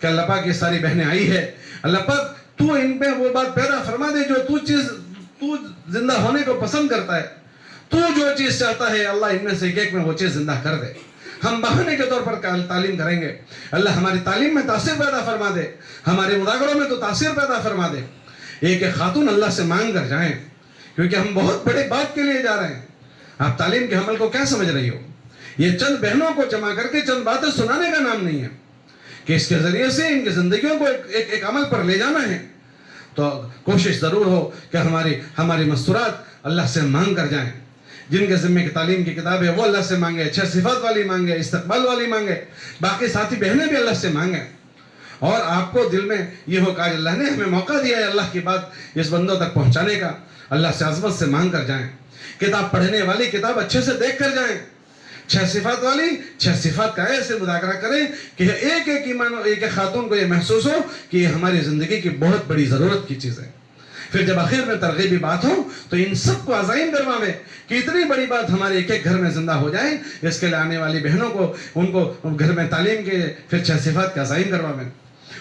کہ اللہ پاک یہ ساری بہنیں آئی ہے، اللہ پاک تو ان پہ وہ بات پیدا فرما دے جو تو زندہ ہونے کو پسند کرتا ہے، تو جو چیز چاہتا ہے اللہ ان میں سے ایک میں وہ چیز زندہ کر دے۔ ہم بہانے کے طور پر تعلیم کریں گے، اللہ ہماری تعلیم میں تاثیر پیدا فرما دے، ہمارے مذاکروں میں تو تاثیر پیدا فرما دے۔ ایک خاتون اللہ سے مانگ کر جائیں کیونکہ ہم بہت بڑے بات کے لیے جا رہے ہیں۔ آپ تعلیم کے عمل کو کیا سمجھ رہی ہو؟ یہ چند بہنوں کو جمع کر کے چند باتیں سنانے کا نام نہیں ہے کہ اس کے ذریعے سے ان کی زندگیوں کو ایک عمل پر لے جانا ہے۔ تو کوشش ضرور ہو کہ ہماری مستورات اللہ سے مانگ کر جائیں۔ جن کے ذمہ کی تعلیم کی کتاب ہے وہ اللہ سے مانگے، 6 صفات والی مانگے، استقبال والی مانگے، باقی ساتھی بہنیں بھی اللہ سے مانگیں۔ اور آپ کو دل میں یہ ہو کہ اللہ نے ہمیں موقع دیا ہے اللہ کی بات اس بندوں تک پہنچانے کا، اللہ سے عظمت سے مانگ کر جائیں. کتاب پڑھنے والی کتاب اچھے سے دیکھ کر جائیں. 6 صفات والی 6 صفات کا ایسے مذاکرہ کریں کہ ایک ایک ایمان ایک ایک خاتون کو یہ محسوس ہو کہ یہ ہماری زندگی کی بہت بڑی ضرورت کی چیز ہے. پھر جب آخر میں ترغیبی بات ہو تو ان سب کو عزائم کرواویں کہ اتنی بڑی بات ہمارے ایک ایک گھر میں زندہ ہو جائے. اس کے لیے آنے والی بہنوں کو ان کو گھر میں تعلیم کے پھر 6 صفات کا عزائم کرواویں.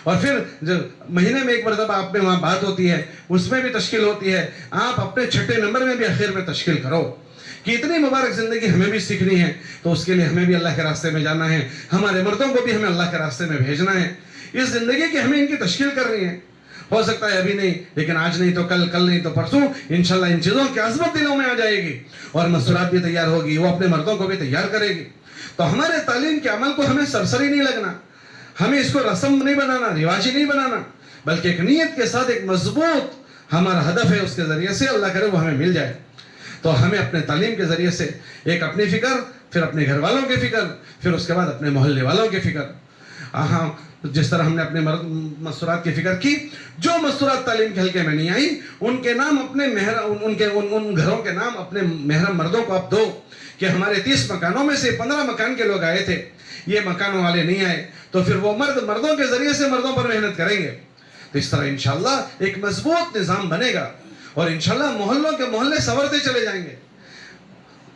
اور پھر جو مہینے میں ایک مرتبہ آپ میں وہاں بات ہوتی ہے اس میں بھی تشکیل ہوتی ہے، آپ اپنے 6 نمبر میں بھی آخر میں تشکیل کرو کہ اتنی مبارک زندگی ہمیں بھی سیکھنی ہے. تو اس کے لیے ہمیں بھی اللہ کے راستے میں جانا ہے، ہمارے مردوں کو بھی ہمیں اللہ کے راستے میں بھیجنا ہے. اس زندگی کی ہمیں ان کی تشکیل کرنی ہے. ہو سکتا ہے ابھی نہیں لیکن آج نہیں تو کل، کل نہیں تو پرسوں انشاءاللہ ان چیزوں کی عظمت دلوں میں آ جائے گی اور مسورات بھی تیار ہوگی، وہ اپنے مردوں کو بھی تیار کرے گی. تو ہمارے تعلیم کے عمل کو ہمیں سرسری نہیں لگنا، ہمیں اس کو رسم نہیں بنانا، رواجی نہیں بنانا، بلکہ ایک نیت کے ساتھ ایک مضبوط ہمارا ہدف ہے، اس کے ذریعے سے اللہ کرے وہ ہمیں مل جائے. تو ہمیں اپنے تعلیم کے ذریعے سے ایک اپنی فکر، پھر اپنے گھر والوں کی فکر، پھر اس کے بعد اپنے محلے والوں کی فکر. ہاں جس طرح ہم نے اپنے مستورات کی فکر کی، جو مستورات تعلیم کے حلقے میں نہیں آئی ان کے نام اپنے ان گھروں کے نام اپنے محرم مردوں کو آپ دو کہ ہمارے 30 مکانوں میں سے 15 مکان کے لوگ آئے تھے، یہ مکانوں والے نہیں آئے، تو پھر وہ مردوں کے ذریعے سے مردوں پر محنت کریں گے. تو اس طرح انشاءاللہ ایک مضبوط نظام بنے گا اور انشاءاللہ محلوں کے محلے سنورتے چلے جائیں گے.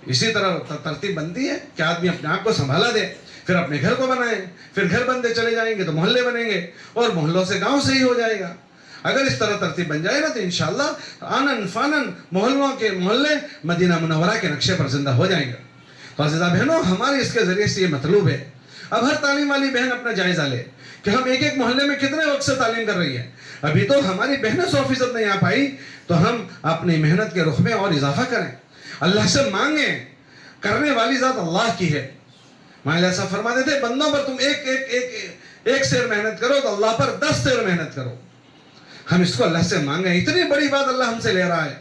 اسی طرح ترتیب بنتی ہے کہ آدمی اپنے آپ کو سنبھالا دے، پھر اپنے گھر کو بنائیں، پھر گھر بنتے چلے جائیں گے تو محلے بنیں گے اور محلوں سے گاؤں سے ہی ہو جائے گا. اگر اس طرح ترتیب بن جائے نا تو انشاءاللہ آنن فانن محلوں کے محلے مدینہ منورہ کے نقشے پر زندہ ہو جائیں گے. تو عزیزہ بہنوں، ہمارے اس کے ذریعے سے یہ مطلوب ہے. اب ہر تعلیم والی بہن اپنا جائزہ لے کہ ہم ایک ایک محلے میں کتنے وقت سے تعلیم کر رہی ہے. ابھی تو ہماری بہنیں 100% نہیں آ پائی تو ہم اپنی محنت کے رخ میں اور اضافہ کریں، اللہ سے مانگیں. کرنے والی ذات اللہ کی ہے. ماں ایسا فرماتے تھے بندوں پر تم ایک سیر محنت کرو تو اللہ پر 10 سیر محنت کرو. ہم اس کو اللہ سے مانگیں. اتنی بڑی بات اللہ ہم سے لے رہا ہے،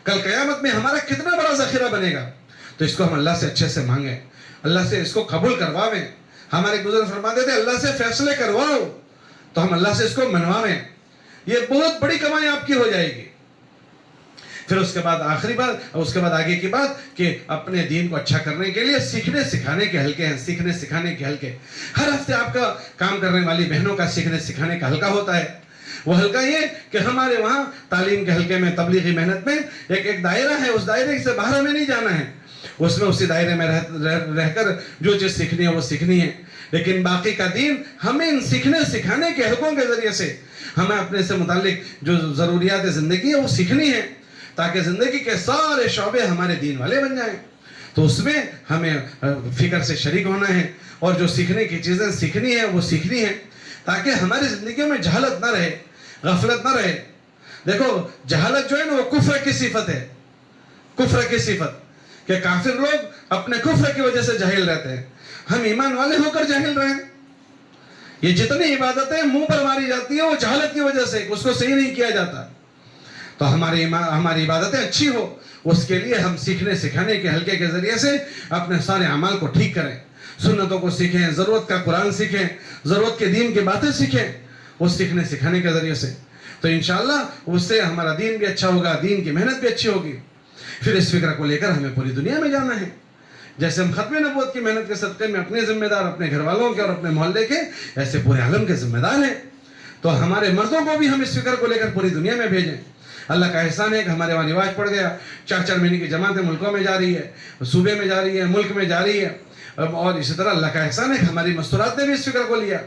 کل قیامت میں ہمارا کتنا بڑا ذخیرہ بنے گا. تو اس کو ہم اللہ سے اچھے سے مانگیں، اللہ سے اس کو قبول کرواویں. ہمارے بزرگ فرماتے تھے اللہ سے فیصلے کرواؤ تو ہم اللہ سے اس کو منواویں. یہ بہت بڑی کمائی آپ کی ہو جائے گی. پھر اس کے بعد آخری بات، اس کے بعد آگے کی بات کہ اپنے دین کو اچھا کرنے کے لیے سیکھنے سکھانے کے حلقے ہیں. سیکھنے سکھانے کے حلقے ہر ہفتے آپ کا کام کرنے والی بہنوں کا سیکھنے سکھانے کا حلقہ ہوتا ہے. وہ حلقہ یہ کہ ہمارے وہاں تعلیم کے حلقے میں تبلیغی محنت میں ایک دائرہ ہے، اس دائرے سے باہر ہمیں نہیں جانا ہے. اس میں اسی دائرے میں رہ کر جو چیز سیکھنی ہے وہ سیکھنی ہے. لیکن باقی کا دین ہمیں ان سیکھنے سکھانے کے حلقوں کے ذریعے سے ہمیں اپنے سے متعلق جو ضروریات زندگی ہے وہ سیکھنی ہے تاکہ زندگی کے سارے شعبے ہمارے دین والے بن جائیں. تو اس میں ہمیں فکر سے شریک ہونا ہے اور جو سیکھنے کی چیزیں سیکھنی ہے وہ سیکھنی ہے تاکہ ہماری زندگیوں میں جہالت نہ رہے، غفلت نہ رہے. دیکھو جہالت جو ہے نا وہ کفر کی صفت ہے. کفر کی صفت کہ کافر لوگ اپنے کفر کی وجہ سے جاہل رہتے ہیں، ہم ایمان والے ہو کر جاہل رہے. یہ جتنی عبادتیں منہ پر ماری جاتی ہیں وہ جہالت کی وجہ سے، اس کو صحیح نہیں کیا جاتا. تو ہماری عبادتیں اچھی ہو اس کے لیے ہم سیکھنے سکھانے کے حلقے کے ذریعے سے اپنے سارے اعمال کو ٹھیک کریں. سنتوں کو سیکھیں، ضرورت کا قرآن سیکھیں، ضرورت کے دین کی باتیں سیکھیں اس سیکھنے سکھانے کے ذریعے سے. تو انشاءاللہ اس سے ہمارا دین بھی اچھا ہوگا، دین کی محنت بھی اچھی ہوگی. پھر اس فکر کو لے کر ہمیں پوری دنیا میں جانا ہے. جیسے ہم ختم نبوت کی محنت کے صدقے میں اپنے ذمہ دار، اپنے گھر والوں کے اور اپنے محلے کے، ایسے پورے عالم کے ذمہ دار ہیں. تو ہمارے مردوں کو بھی ہم اس فکر کو لے کر پوری دنیا میں بھیجیں. اللہ کا احسان ہے کہ ہمارے وہاں رواج پڑ گیا، 4 مہینے کی جماعتیں ملکوں میں جا رہی ہے، صوبے میں جا رہی ہے، ملک میں جا رہی ہے. اور اسی طرح اللہ کا احسان ہے کہ ہماری مستورات نے بھی اس فکر کو لیا.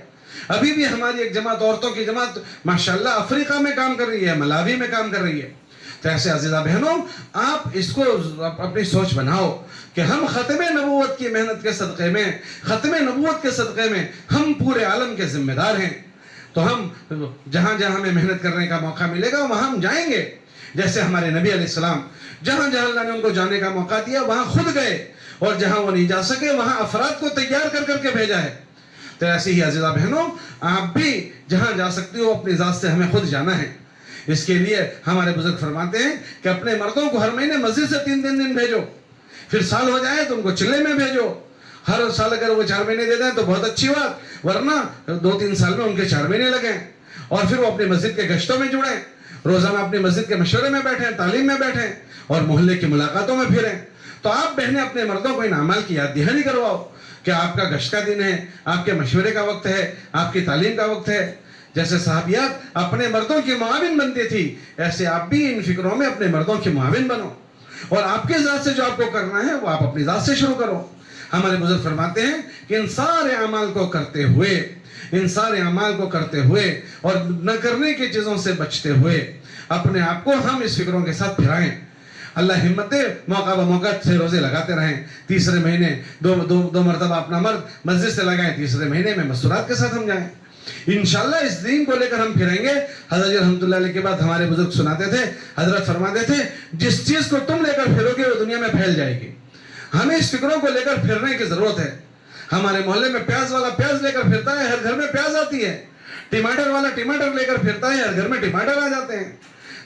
ابھی بھی ہماری ایک جماعت، عورتوں کی جماعت ماشاءاللہ افریقہ میں کام کر رہی ہے، ملاوی میں کام کر رہی ہے. تو ایسے عزیزہ بہنوں آپ اس کو اپنی سوچ بناؤ کہ ہم ختم نبوت کی محنت کے صدقے میں، ختم نبوت کے صدقے میں ہم پورے عالم کے ذمہ دار ہیں. تو ہم جہاں جہاں ہمیں محنت کرنے کا موقع ملے گا وہاں ہم جائیں گے. جیسے ہمارے نبی علیہ السلام جہاں جہاں اللہ نے ان کو جانے کا موقع دیا وہاں خود گئے، اور جہاں وہ نہیں جا سکے وہاں افراد کو تیار کر کر کے بھیجا ہے. تو ایسے ہی عزیزہ بہنوں آپ بھی جہاں جا سکتے ہو اپنی ذات سے ہمیں خود جانا ہے. اس کے لیے ہمارے بزرگ فرماتے ہیں کہ اپنے مردوں کو ہر مہینے مسجد سے 3 دن بھیجو، پھر سال ہو جائے تو ان کو چلے میں بھیجو، ہر سال اگر وہ 4 مہینے دے دیں تو بہت اچھی بات، ورنہ 2-3 سال میں ان کے 4 مہینے لگیں اور پھر وہ اپنی مسجد کے گشتوں میں جڑیں، روزانہ اپنی مسجد کے مشورے میں بیٹھیں، تعلیم میں بیٹھیں اور محلے کی ملاقاتوں میں پھریں۔ تو آپ بہنیں اپنے مردوں کو ان اعمال کی یاد دہانی کرواؤ کہ آپ کا گشت کا دن ہے، آپ کے مشورے کا وقت ہے، آپ کی تعلیم کا وقت ہے۔ جیسے صحابیات اپنے مردوں کی معاون بنتی تھی، ایسے آپ بھی ان فکروں میں اپنے مردوں کی معاون بنو، اور آپ کے ذات سے جو آپ کو کرنا ہے وہ آپ اپنی ذات سے شروع کرو۔ ہمارے بزرگ فرماتے ہیں کہ ان سارے اعمال کو کرتے ہوئے اور نہ کرنے کی چیزوں سے بچتے ہوئے اپنے آپ کو ہم اس فکروں کے ساتھ پھرائیں۔ اللہ ہمت دے، موقع بموقع 6 روزے لگاتے رہیں، تیسرے مہینے دو مرتبہ اپنا مرد مسجد سے لگائیں، تیسرے مہینے میں مستورات کے ساتھ ہم جائیں۔ انشاءاللہ اس دین کو لے کر ہم پھریں گے۔ حضرت جی رحمت اللہ علیہ کے بعد ہمارے بزرگ سناتے تھے، حضرت فرماتے تھے جس چیز کو تم لے کر پھرو گے وہ دنیا میں پھیل جائے گی۔ ہمیں اس فکروں کو لے کر پھرنے کی ضرورت ہے۔ ہمارے محلے میں پیاز والا پیاز لے کر پھرتا ہے، ہر گھر میں پیاز آتی ہے۔ ٹماٹر والا ٹماٹر لے کر پھرتا ہے، ہر گھر میں ٹماٹر آ جاتے ہیں۔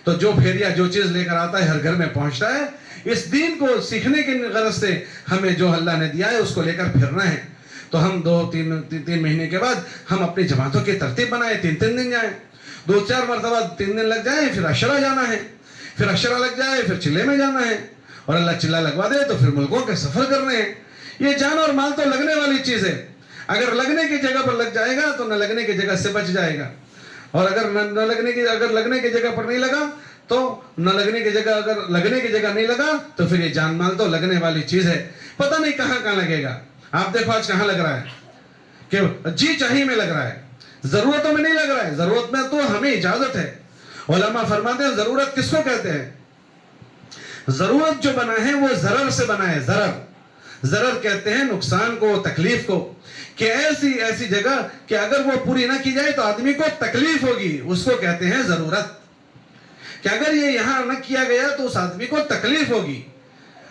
تو جو پھیریا جو چیز لے کر آتا ہے ہر گھر میں پہنچتا ہے۔ اس دین کو سیکھنے کی غرض سے ہمیں جو اللہ نے دیا ہے اس کو لے کر پھرنا ہے۔ تو ہم 2-3 مہینے کے بعد ہم اپنی جماعتوں کی ترتیب بنائیں، 3 دن جائیں، 2-4 مرتبہ 3 دن لگ جائیں، پھر عشرہ جانا ہے، پھر عشرہ لگ جائے پھر چلے میں جانا ہے، اور اللہ چلہ لگوا دے تو پھر ملکوں کے سفر کرنے ہیں۔ یہ جان اور مال تو لگنے والی چیز ہے، اگر لگنے کی جگہ پر لگ جائے گا تو نہ لگنے کی جگہ سے بچ جائے گا، اور اگر لگنے کی جگہ پر نہیں لگا تو نہ لگنے کی جگہ، اگر لگنے کی جگہ نہیں لگا تو پھر یہ جان مال تو لگنے والی چیز ہے، پتہ نہیں کہاں لگے گا۔ آپ دیکھو آج کہاں لگ رہا ہے کہ جی چاہیے میں لگ رہا ہے، ضرورتوں میں نہیں لگ رہا ہے۔ ضرورت میں تو ہمیں اجازت ہے۔ علماء فرماتے ہیں ضرورت کس کو کہتے ہیں؟ ضرورت جو بنا ہے وہ ضرر سے بنا ہے۔ ضرر کہتے ہیں نقصان کو، تکلیف کو، کہ ایسی جگہ کہ اگر وہ پوری نہ کی جائے تو آدمی کو تکلیف ہوگی، اس کو کہتے ہیں ضرورت، کہ اگر یہ یہاں نہ کیا گیا تو اس آدمی کو تکلیف ہوگی۔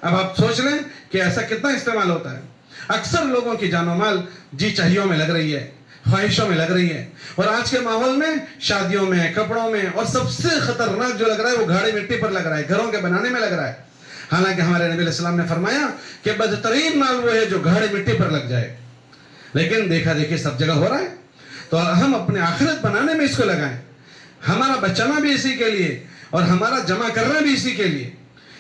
اب آپ سوچ لیں کہ ایسا کتنا استعمال ہوتا ہے۔ اکثر لوگوں کی جان و مال جی چاہیوں میں لگ رہی ہے، خواہشوں میں لگ رہی ہے، اور آج کے ماحول میں شادیوں میں، کپڑوں میں، اور سب سے خطرناک جو لگ رہا ہے وہ گھاڑی مٹی پر لگ رہا ہے، گھروں کے بنانے میں لگ رہا ہے۔ حالانکہ ہمارے نبی علیہ السلام نے فرمایا کہ بدترین مال وہ ہے جو گھاڑی مٹی پر لگ جائے، لیکن دیکھا دیکھی سب جگہ ہو رہا ہے۔ تو ہم اپنے آخرت بنانے میں اس کو لگائیں، ہمارا بچانا بھی اسی کے لیے اور ہمارا جمع کرنا بھی اسی کے لیے۔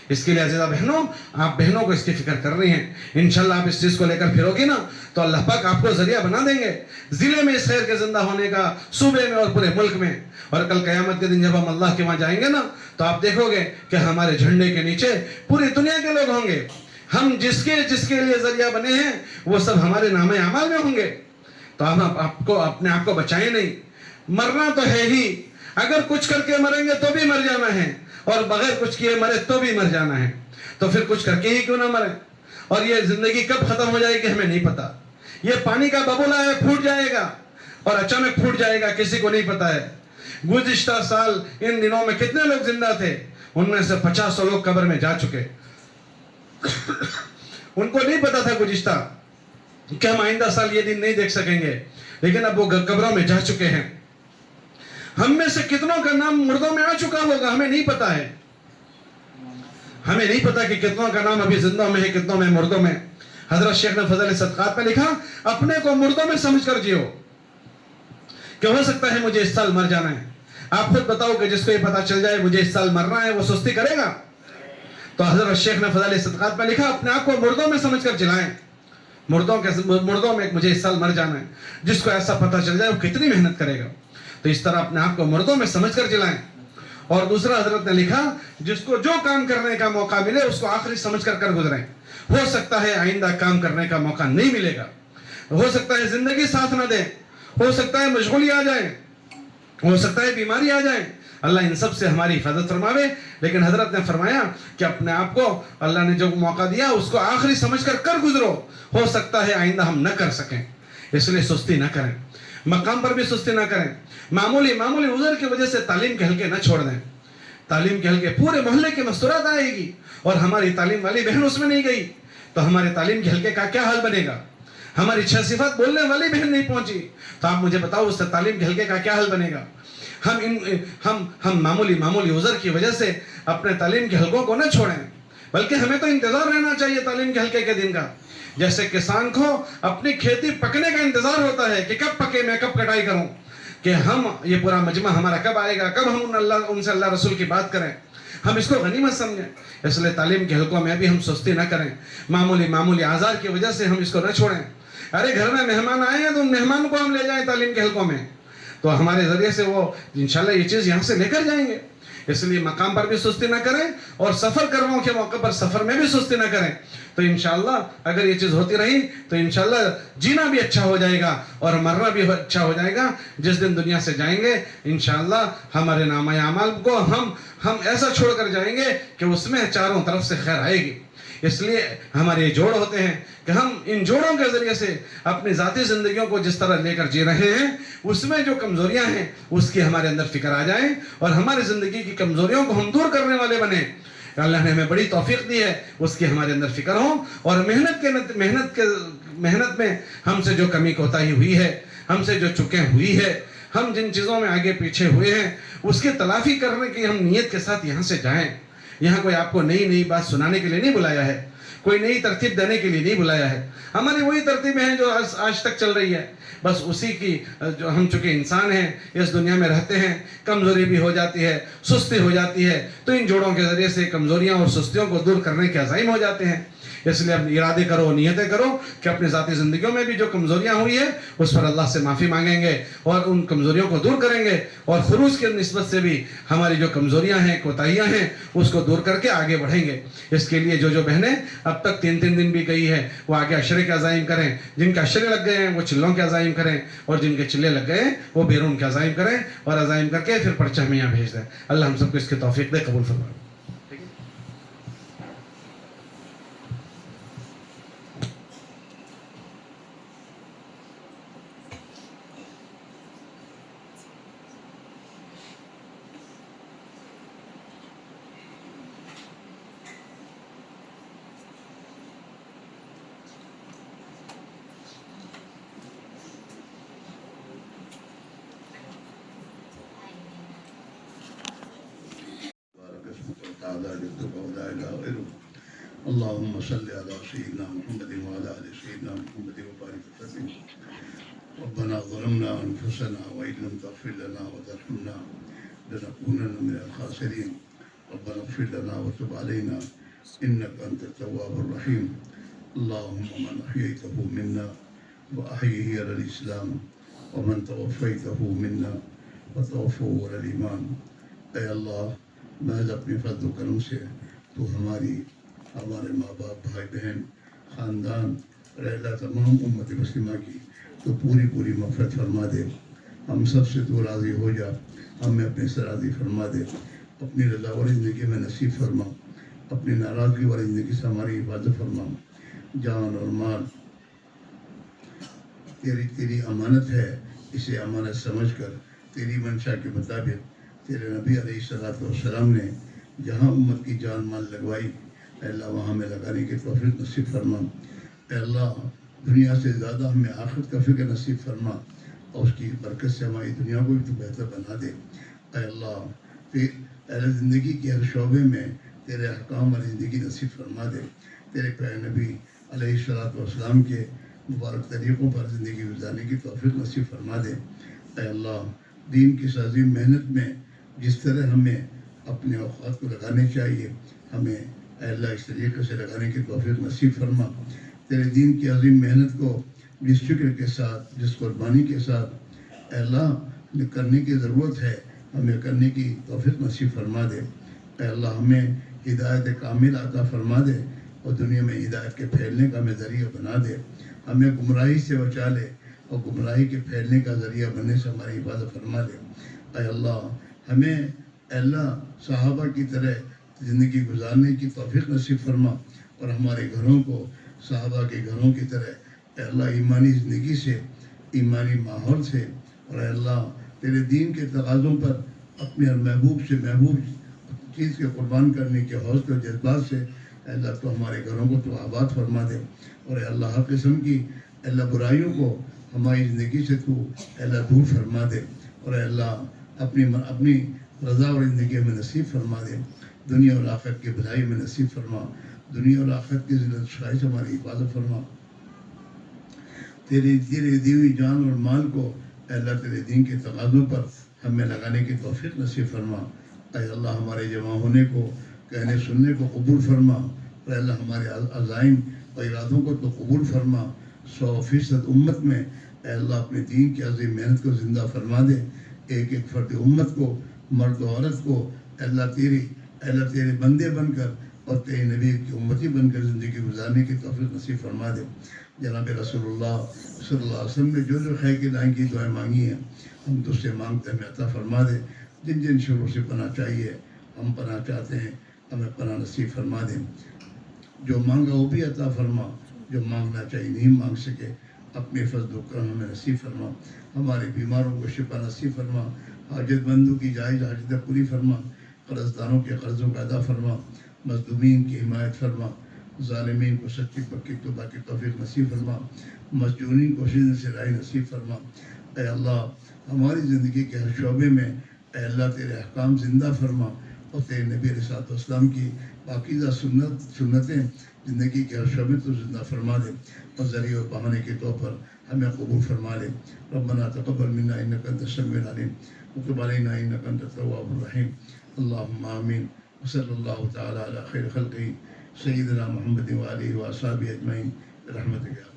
اس کے لیے عزیزہ بہنوں، آپ بہنوں کو اس کی فکر کر رہی ہیں، انشاءاللہ آپ اس چیز کو لے کر پھرو گی نا تو اللہ پاک آپ کو ذریعہ بنا دیں گے ضلع میں اس خیر کے زندہ ہونے کا، صوبے میں اور پورے ملک میں۔ اور کل قیامت کے دن جب ہم اللہ کے وہاں جائیں گے نا تو آپ دیکھو گے کہ ہمارے جھنڈے کے نیچے پوری دنیا کے لوگ ہوں گے، ہم جس کے لیے ذریعہ بنے ہیں وہ سب ہمارے نام اعمال میں ہوں گے۔ تو ہم اپنے آپ کو بچائیں نہیں، مرنا تو ہے ہی، اگر کچھ کر کے مریں گے تو بھی مر جانا ہے، اور بغیر کچھ کیے مرے تو بھی مر جانا ہے، تو پھر کچھ کر کے ہی کیوں نہ مریں۔ اور یہ زندگی کب ختم ہو جائے گی ہمیں نہیں پتا، یہ پانی کا ببولا ہے، پھوٹ جائے گا اور اچانک پھوٹ جائے گا، کسی کو نہیں پتا ہے۔ گزشتہ سال ان دنوں میں کتنے لوگ زندہ تھے؟ ان میں سے 50 لوگ قبر میں جا چکے، ان کو نہیں پتا تھا گزشتہ کہ ہم آئندہ سال یہ دن نہیں دیکھ سکیں گے، لیکن اب وہ قبروں میں جا چکے ہیں۔ ہم میں سے کتنوں کا نام مردوں میں آ چکا ہوگا، ہمیں نہیں پتا ہے، ہمیں نہیں پتا کہ کتنوں کا نام ابھی زندوں میں ہے، کتنوں میں مردوں میں۔ حضرت شیخ نے فضل صدقات میں لکھا، اپنے کو مردوں میں سمجھ کر جیو، کہ ہو سکتا ہے مجھے اس سال مر جانا ہے۔ آپ خود بتاؤ کہ جس کو یہ پتا چل جائے مجھے اس سال مرنا ہے، وہ سستی کرے گا؟ تو حضرت شیخ نے فضل صدقات میں لکھا، اپنے آپ کو مردوں میں سمجھ کر جلائیں، مردوں میں مجھے اس سال مر جانا ہے۔ جس کو ایسا پتا چل جائے وہ کتنی محنت کرے گا؟ تو اس طرح اپنے آپ کو مردوں میں سمجھ کر جلائیں۔ اور دوسرا حضرت نے لکھا، جس کو جو کام کرنے کا موقع ملے اس کو آخری سمجھ کر گزریں۔ ہو سکتا ہے آئندہ کام کرنے کا موقع نہیں ملے گا، ہو سکتا ہے زندگی ساتھ نہ دے، ہو سکتا ہے مشغولی آ جائے، ہو سکتا ہے بیماری آ جائے، اللہ ان سب سے ہماری حفاظت فرماوے۔ لیکن حضرت نے فرمایا کہ اپنے آپ کو اللہ نے جو موقع دیا اس کو آخری سمجھ کر گزرو، ہو سکتا ہے آئندہ ہم نہ کر سکیں، اس لیے سستی نہ کریں، مقام پر بھی سستی نہ کریں۔ معمولی عذر کی وجہ سے تعلیم کے حلقے نہ چھوڑ دیں، تعلیم کے حلقے پورے محلے کے مستورات آئے گی، اور ہماری تعلیم والی بہن اس میں نہیں گئی تو ہمارے تعلیم کے حلقے کا کیا حال بنے گا؟ ہماری 6 صفات بولنے والی بہن نہیں پہنچی تو آپ مجھے بتاؤ اس سے تعلیم کے حلقے کا کیا حال بنے گا؟ ہم معمولی عذر کی وجہ سے اپنے تعلیم کے حلقوں کو نہ چھوڑیں، بلکہ ہمیں تو انتظار رہنا چاہیے تعلیم کے حلقے کے دن کا. جیسے کسان کو اپنی کھیتی پکنے کا انتظار ہوتا ہے کہ کب پکے، میں کب کٹائی کروں، کہ ہم یہ پورا مجمع ہمارا کب آئے گا، کب ہم ان سے اللہ رسول کی بات کریں، ہم اس کو غنیمت سمجھیں. اس لیے تعلیم کے حلقوں میں بھی ہم سستی نہ کریں، معمولی آزار کی وجہ سے ہم اس کو نہ چھوڑیں. ارے گھر میں مہمان آئے ہیں تو ان مہمان کو ہم لے جائیں تعلیم کے حلقوں میں، تو ہمارے ذریعے سے وہ انشاءاللہ یہ چیز یہاں سے لے کر جائیں گے. اس لیے مقام پر بھی سستی نہ کریں، اور سفر کرنے کے موقع پر سفر میں بھی سستی نہ کریں. تو انشاءاللہ اگر یہ چیز ہوتی رہی تو انشاءاللہ جینا بھی اچھا ہو جائے گا اور مرنا بھی اچھا ہو جائے گا. جس دن دنیا سے جائیں گے انشاءاللہ ہمارے نامہ اعمال کو ہم ایسا چھوڑ کر جائیں گے کہ اس میں چاروں طرف سے خیر آئے گی. اس لیے ہمارے یہ جوڑ ہوتے ہیں کہ ہم ان جوڑوں کے ذریعے سے اپنی ذاتی زندگیوں کو جس طرح لے کر جی رہے ہیں، اس میں جو کمزوریاں ہیں اس کی ہمارے اندر فکر آ جائیں اور ہماری زندگی کی کمزوریوں کو ہم دور کرنے والے بنیں. اللہ نے ہمیں بڑی توفیق دی ہے، اس کی ہمارے اندر فکر ہو، اور محنت میں ہم سے جو کمی کوتاہی ہوئی ہے، ہم سے جو چکیں ہوئی ہے، ہم جن چیزوں میں آگے پیچھے ہوئے ہیں، اس کی تلافی کرنے کی ہم نیت کے ساتھ یہاں سے جائیں. یہاں کوئی آپ کو نئی بات سنانے کے لیے نہیں بلایا ہے، کوئی نئی ترتیب دینے کے لیے نہیں بلایا ہے. ہماری وہی ترتیبیں ہیں جو آج تک چل رہی ہے، بس اسی کی جو ہم چونکہ انسان ہیں، اس دنیا میں رہتے ہیں، کمزوری بھی ہو جاتی ہے، سستی ہو جاتی ہے، تو ان جوڑوں کے ذریعے سے کمزوریاں اور سستیوں کو دور کرنے کے عزائم ہو جاتے ہیں. اس لیے اب ارادے کرو، نیتیں کرو کہ اپنی ذاتی زندگیوں میں بھی جو کمزوریاں ہوئی ہیں اس پر اللہ سے معافی مانگیں گے اور ان کمزوریوں کو دور کریں گے، اور خروج کی نسبت سے بھی ہماری جو کمزوریاں ہیں، کوتاہیاں ہیں، اس کو دور کر کے آگے بڑھیں گے. اس کے لیے جو بہنیں اب تک 3 دن بھی گئی ہے وہ آگے عشرے کے عزائم کریں. جن کے عشرے لگ گئے ہیں وہ چلوں کے عزائم کریں، اور جن کے چلے لگ گئے ہیں وہ بیرون کے عزائم کریں، اور عزائم کر کے پھر پرچہ ہمیں یہاں بھیج دیں. اللہ ہم سب کو اس کی توفیق دے، قبول فرمائے. اللهم صل على سيدنا محمد وعلى آل سيدنا محمد وبارك وسلم. ربنا ظلمنا أنفسنا وإن لم تغفر لنا وترحمنا لنكونن من الخاسرين. ربنا اغفر لنا وتب علينا إنك أنت التواب الرحيم. اللهم من أحييته منا وأحيه على الإسلام، ومن توفيته منا وتوفه على الإيمان. اے اللہ، محض اپنے فضل و کرم سے تو ہمارے ماں باپ، بھائی بہن، خاندان اور اللہ تمام امت مسلمہ کی تو پوری مغفرت فرما دے. ہم سب سے تو راضی ہو جا، ہمیں اپنے سے راضی فرما دے. اپنی رضا والی زندگی میں نصیب فرما، اپنی ناراضگی والی زندگی سے ہماری حفاظت فرما. جان اور مال تیری امانت ہے، اسے امانت سمجھ کر تیری منشا کے مطابق تیرے نبی علیہ السلام نے جہاں امت کی جان مال لگوائی، اے اللہ وہاں میں لگانے کی توفیق نصیب فرما. اے اللہ دنیا سے زیادہ ہمیں آخرت کا فکر نصیب فرما، اور اس کی برکت سے ہماری دنیا کو بھی تو بہتر بنا دے. اے اللہ زندگی کے ہر شعبے میں تیرے احکام والی زندگی نصیب فرما دے. تیرے پیارے نبی علیہ السلام کے مبارک طریقوں پر زندگی گزارنے کی توفیق نصیب فرما دے. اے اللہ دین کی اس عظیم محنت میں جس طرح ہمیں اپنے اوقات کو لگانے چاہیے، ہمیں اے اللہ اس طریقے سے لگانے کی توفیق نصیب فرما. تیرے دین کی عظیم محنت کو جس فکر کے ساتھ، جس قربانی کے ساتھ اے اللہ کرنے کی ضرورت ہے، ہمیں کرنے کی توفیق نصیب فرما دے. اے اللہ ہمیں ہدایت کامل عطا فرما دے، اور دنیا میں ہدایت کے پھیلنے کا ہمیں ذریعہ بنا دے. ہمیں گمراہی سے بچا لے، اور گمراہی کے پھیلنے کا ذریعہ بننے سے ہماری حفاظت فرما دے. اے اللہ ہمیں اے اللہ صحابہ کی طرح زندگی گزارنے کی توفیق نصیب فرما، اور ہمارے گھروں کو صحابہ کے گھروں کی طرح اے اللہ ایمانی زندگی سے، ایمانی ماحول سے، اور اے اللہ تیرے دین کے تقاضوں پر اپنے محبوب سے محبوب چیز کے قربان کرنے کے حوصلے و جذبات سے اے اللہ تو ہمارے گھروں کو تو آباد فرما دے. اور اے اللہ ہر قسم کی اے اللہ برائیوں کو ہماری زندگی سے تو اے اللہ دور فرما دے. اور اے اللہ اپنی رضا اور زندگی میں نصیب فرما دے. دنیا اور آخرت کی بھلائی میں نصیب فرما، دنیا اور آخرت کی ذلت شخائش ہماری حفاظت فرما، تیری دی ہوئی جان اور مال کو اے اللہ تیرے دین کے تقاضوں پر ہمیں لگانے کی توفیق نصیب فرما، اے اللہ ہمارے جمع ہونے کو، کہنے سننے کو قبول فرما، اور اے اللہ ہمارے عزائم اور ارادوں کو تو قبول فرما، 100% امت میں اے اللہ اپنے دین کی عظیم محنت کو زندہ فرما دے، ایک ایک فرد امت کو، مرد و عورت کو اے اللہ تیرے بندے بن کر اور تیرے نبی کی امتی بن کر زندگی گزارنے کی توفیق نصیب فرما دے۔ جناب رسول اللہ صلی اللہ علیہ وسلم نے جو جو خیر کی دائیں کی دعائیں مانگی ہیں ہم تو سے مانگتے ہمیں عطا فرما دے، جن جن شروں سے پناہ چاہیے ہم پناہ چاہتے ہیں ہمیں پناہ نصیب فرما دیں، جو مانگا وہ بھی عطا فرما، جو مانگنا چاہیے نہیں مانگ سکے اپنے فضل و کرم ہمیں نصیب فرما، ہمارے بیماروں کو شفا نصیب فرما، حاجت مندوں کی جائز حاجتیں پوری فرما، قرض داروں کے قرضوں کا ادا فرما، مظلومین کی حمایت فرما، ظالمین کو سچی پکی توبہ کی توفیق نصیب فرما، مسجونین کو سجن سے رہائی نصیب فرما، اے اللہ ہماری زندگی کے ہر شعبے میں اے اللہ تیرے احکام زندہ فرما، اور تیرے نبی علیہ السلام کی پاکیزہ سنتیں زندگی کے ہر شعبے تو زندہ فرما دے، اور ذریعہ و بہانے کے طور پر ہمیں قبول فرما لے۔ ربنا تقبل منا انک انت السمیع العلیم وتب علینا انک انت التواب الرحیم، اللہم آمین، وصلی اللہ تعالی علی خیر خلقہ سیدنا محمد وآلہ وصحبہ اجمعین برحمتک یا